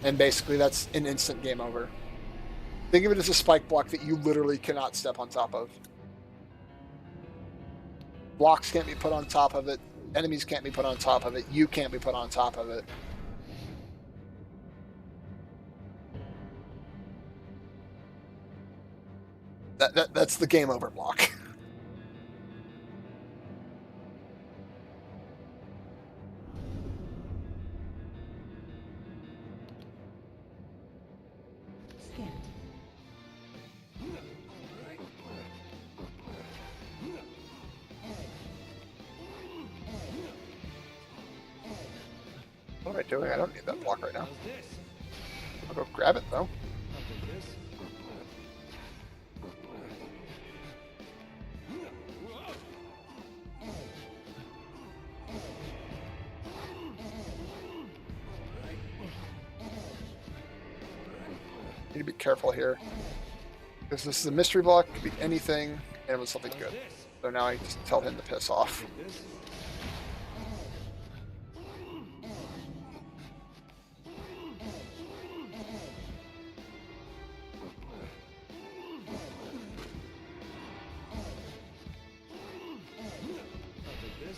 And basically that's an instant game over. Think of it as a spike block that you literally cannot step on top of. Blocks can't be put on top of it. Enemies can't be put on top of it. You can't be put on top of it. That's the game over block. Scanned. What am I doing? I don't need that block right now. How's this? I'll go grab it though. I'll take this. Need to be careful here. Because this is a mystery block, could be anything, and it was something How's good. this? So now I just tell him to piss off. Take this. I'll take this.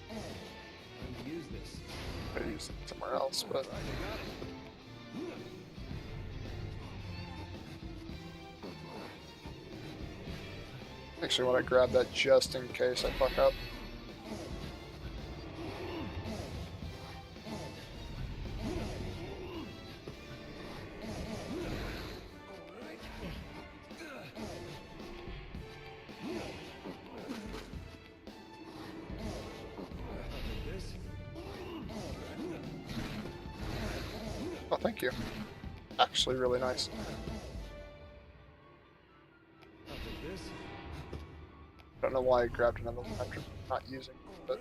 Time to use this. Could use it somewhere else, but Right, I got it. actually want to grab that just in case I fuck up. Take this. Oh, thank you. Actually, really nice. I'll take this. I don't know why I grabbed another one after not using it, but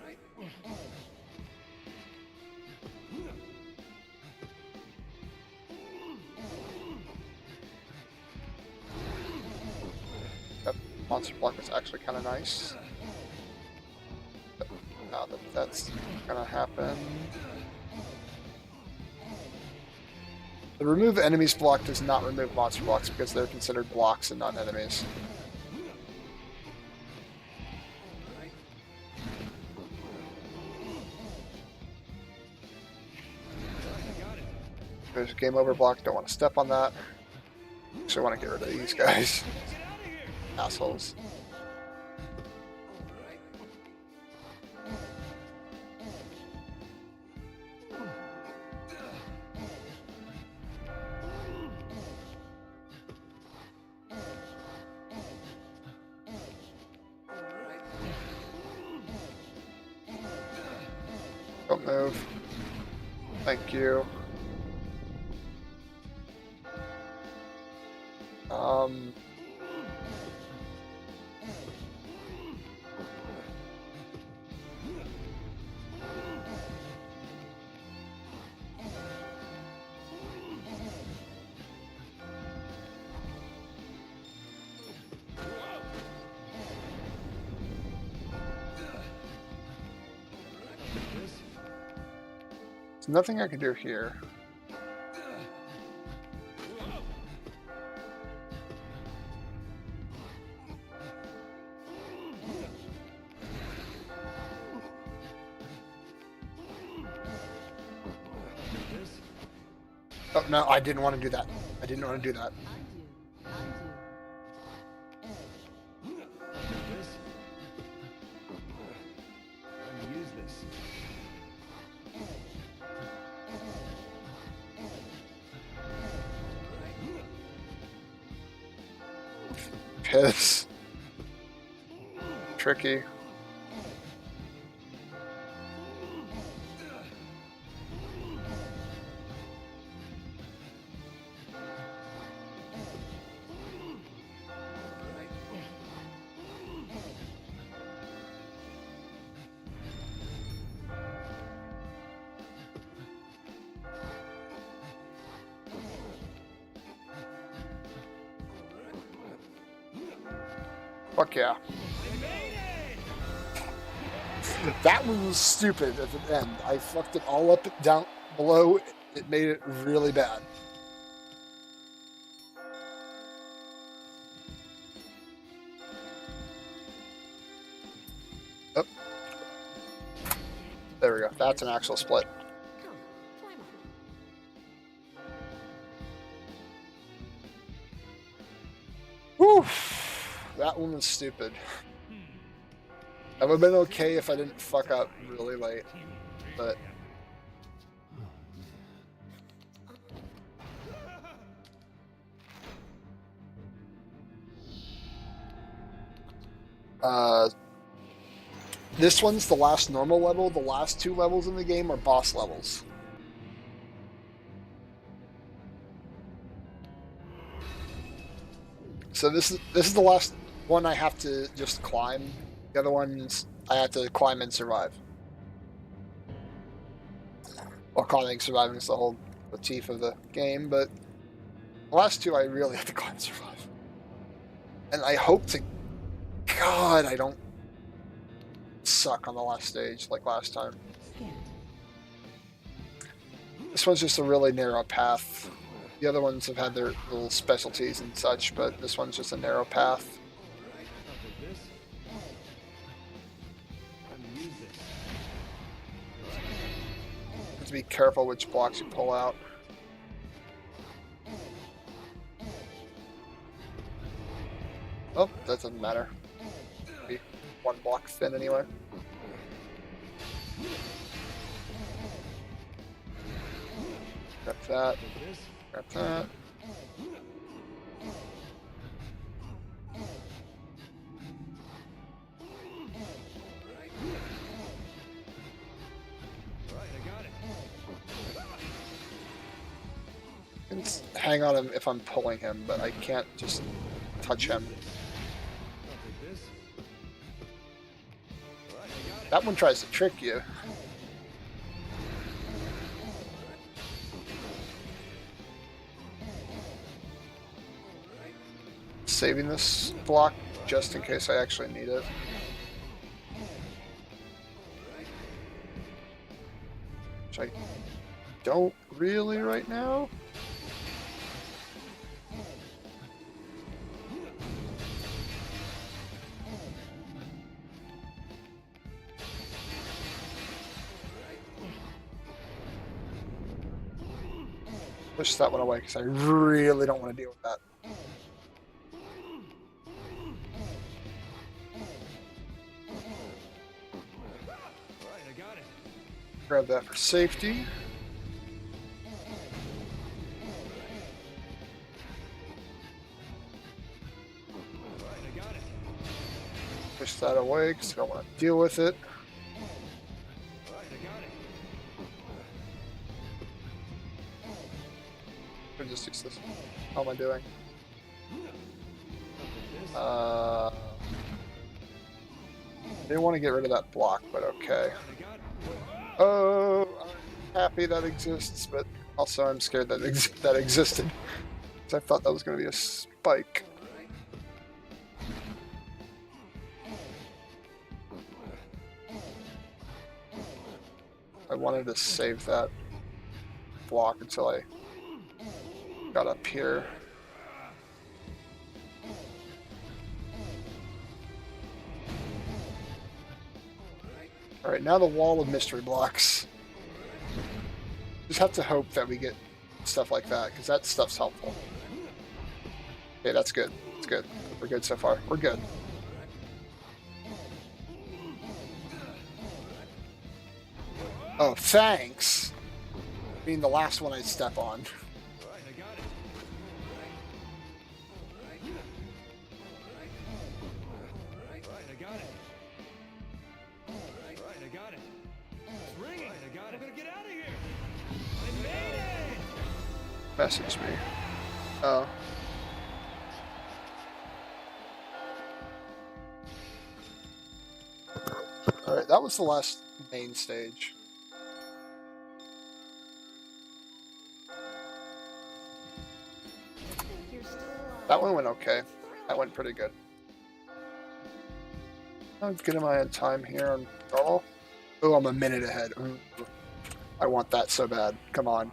that monster block is actually kind of nice. But now that that's gonna happen, the remove enemies block does not remove monster blocks because they're considered blocks and not enemies. There's a game over block, don't want to step on that. So I want to get rid of these guys. Assholes. Don't move. Thank you. There's nothing I can do here. Oh, no, I didn't want to do that. I didn't want to do that. This. Time to use this. Piss. Tricky. Fuck yeah. That one was stupid at the end. I fucked it all up, down, below, It made it really bad. Oh. There we go. That's an actual split. Come, climb up. Whew. That one was stupid. That would have been okay if I didn't fuck up really late, but this one's the last normal level. The last 2 levels in the game are boss levels. So this is the last one I have to just climb. The other ones I have to climb and survive. Well, climbing and surviving is the whole motif of the game, but the last 2 I really have to climb and survive. And I hope to God I don't suck on the last stage like last time. Skipped. This one's just a really narrow path. The other ones have had their little specialties and such, but this one's just a narrow path. I'll take this. And use this. Have to be careful which blocks you pull out. Oh, that doesn't matter. Be 1 block thin anyway. Grab that. Take this. Grab that. Right, I got it. I can hang on him if I'm pulling him, but I can't just touch him. I'll take this. Right, I got it. That one tries to trick you. Saving this block just in case I actually need it. Which I don't really right now. Push that one away because I really don't want to deal with that. Right, I got it. Grab that for safety. Right, I got it. Push that away because I don't want to deal with it. Right, I got it. Or just use this. How am I doing? I'll take this. Didn't want to get rid of that block, but okay. Right, I got it. Oh, I'm happy that exists, but also I'm scared that that existed. Because I thought that was going to be a spike. I wanted to save that block until I got up here. Alright, now the wall of mystery blocks. Just have to hope that we get stuff like that, because that stuff's helpful. Okay, that's good. It's good. We're good so far. We're good. Oh, thanks! I mean, the last one I step on. Right, I got it. Right, I got it. Right, I got it. It's ringing. Right, I got it. I'm gonna get out of here. I made it. Message me. Oh. Alright, that was the last main stage. You're still alive. That one went okay. That went pretty good. How good am I on time here on normal? Oh, I'm a minute ahead. Ooh. I want that so bad. Come on.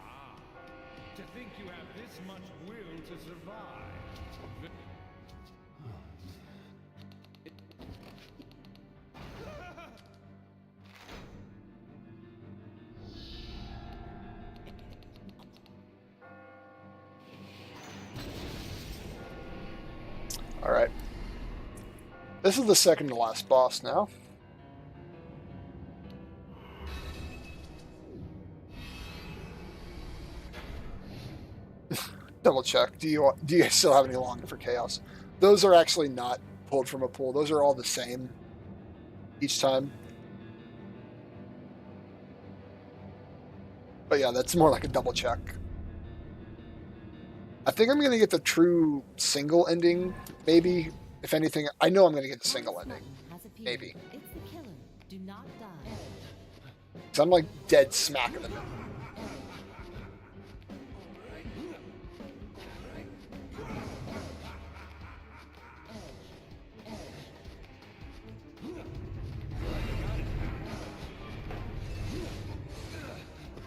survive. Alright. This is the second to last boss now. Double check. Do you still have any longer for Chaos? Those are actually not pulled from a pool. Those are all the same each time. But yeah, that's more like a double check. I think I'm going to get the true single ending, maybe. If anything, I know I'm going to get the single ending. Maybe. It's the killer. Do not die. Because I'm like dead smack in the middle.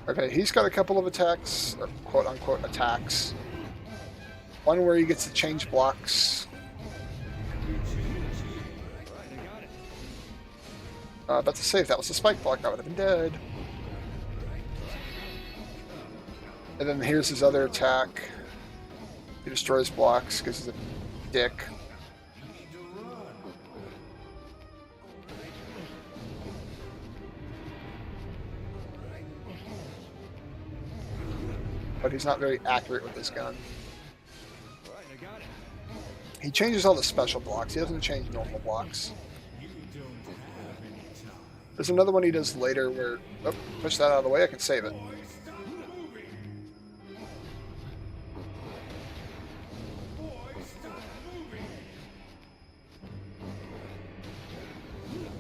Okay, he's got a couple of attacks, or quote-unquote attacks. One where he gets to change blocks. About to say, if that was a spike block, I would have been dead. And then here's his other attack. He destroys blocks because he's a dick. But he's not very accurate with his gun. He changes all the special blocks. He doesn't change normal blocks. There's another one he does later where... Oh, push that out of the way, I can save it.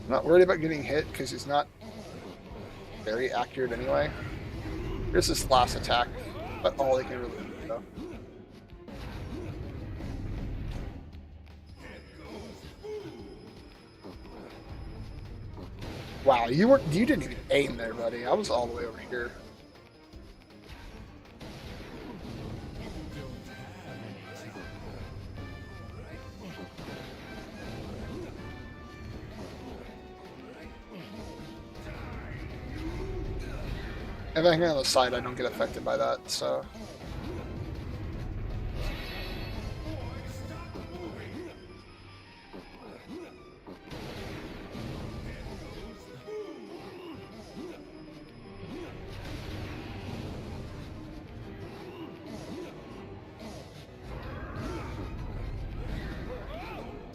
I'm not worried about getting hit because he's not very accurate anyway. Here's his last attack, but all he can really do though. Wow, you didn't even aim there, buddy. I was all the way over here. If I hang on the side, I don't get affected by that, so...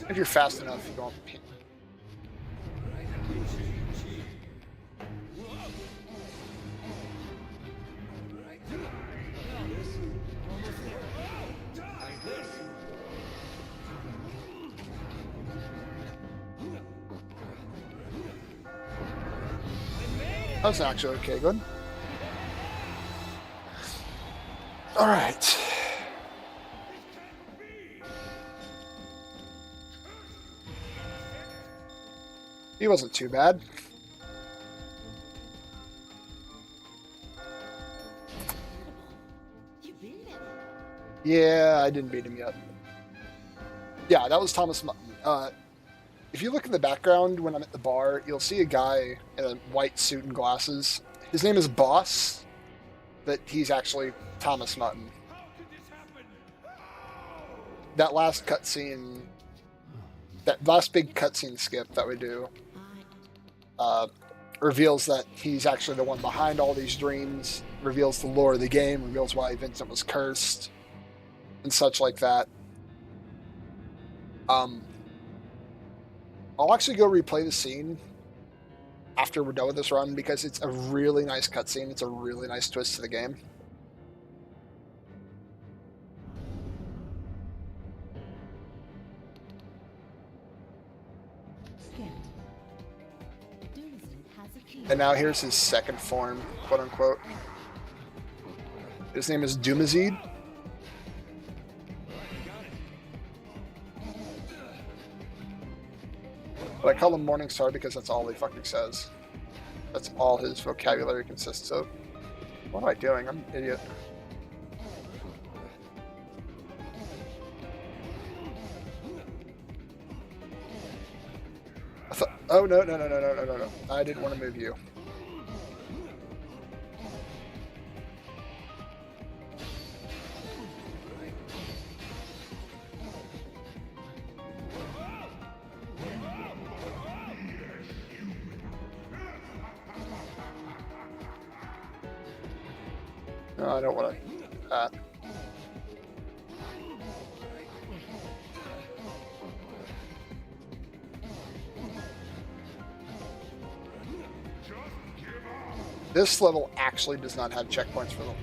If you're fast enough, you don't... That's actually okay, good. Alright. He wasn't too bad. You beat him. Yeah, I didn't beat him yet. Yeah, that was Thomas Mutton. If you look in the background when I'm at the bar, you'll see a guy in a white suit and glasses. His name is Boss, but he's actually Thomas Mutton. That last cutscene, that last big cutscene skip that we do, reveals that he's actually the one behind all these dreams, reveals the lore of the game, reveals why Vincent was cursed, and such like that. I'll actually go replay the scene after we're done with this run because it's a really nice cutscene. It's a really nice twist to the game. And now here's his second form, quote unquote. His name is Doomazid. But I call him Morningstar because that's all he fucking says. That's all his vocabulary consists of. What am I doing? I'm an idiot. Oh, no, no, no, no, no, no, no, no. I didn't want to move you. No, I don't want to do that. This level actually does not have checkpoints for them.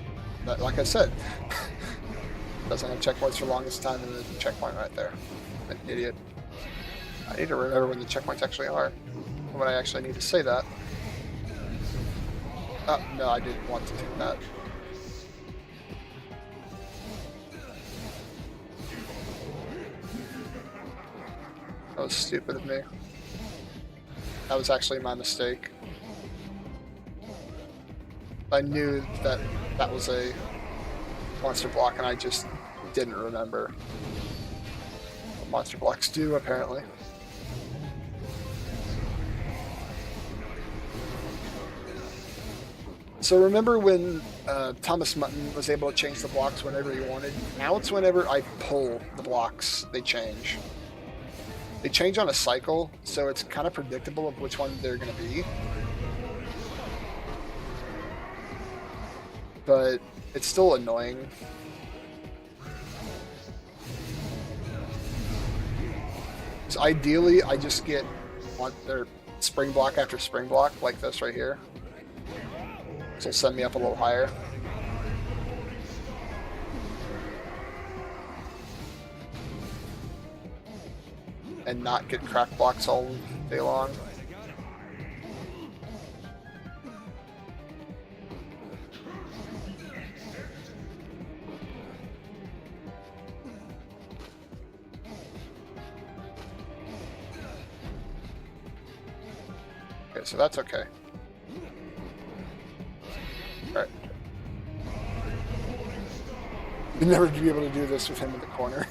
Like I said, doesn't have checkpoints for longest time, and there's a checkpoint right there. I'm an idiot. I need to remember when the checkpoints actually are. When I actually need to say that. No, I didn't want to do that. That was stupid of me. That was actually my mistake. I knew that that was a monster block, and I just didn't remember what monster blocks do, apparently. So remember when Thomas Mutton was able to change the blocks whenever he wanted? Now it's whenever I pull the blocks, they change. They change on a cycle, so it's kind of predictable of which one they're going to be. But it's still annoying. So ideally, I just get their spring block after spring block, like this right here. So it'll send me up a little higher. And not get crack blocks all day long. Okay, so that's okay. Alright. You'll never be able to do this with him in the corner.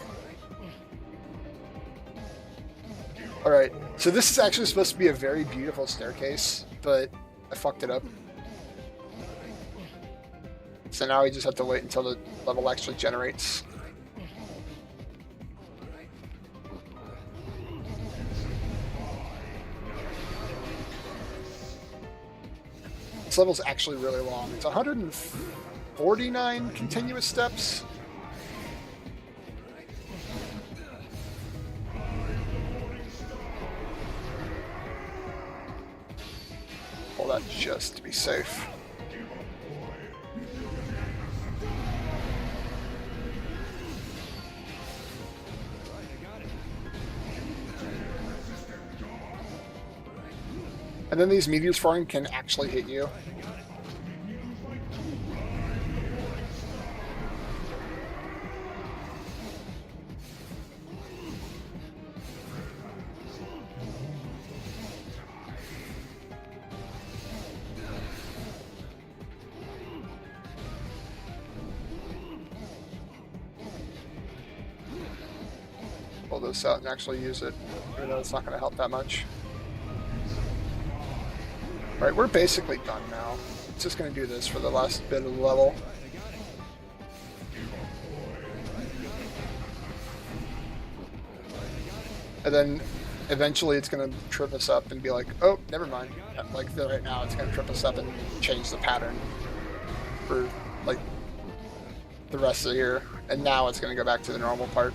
Alright, so this is actually supposed to be a very beautiful staircase, but I fucked it up. So now we just have to wait until the level actually generates. This level's actually really long. It's 149 continuous steps. Pull that just to be safe. And then these meteors falling can actually hit you. Pull this out and actually use it, even though it's not going to help that much. Alright, we're basically done now. It's just going to do this for the last bit of the level. And then eventually it's going to trip us up and be like, oh, never mind. Like right now it's going to trip us up and change the pattern for like the rest of the year. And now it's going to go back to the normal part.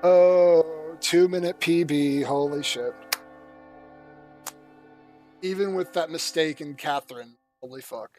Oh, 2-minute PB, holy shit. Even with that mistake in Catherine, holy fuck.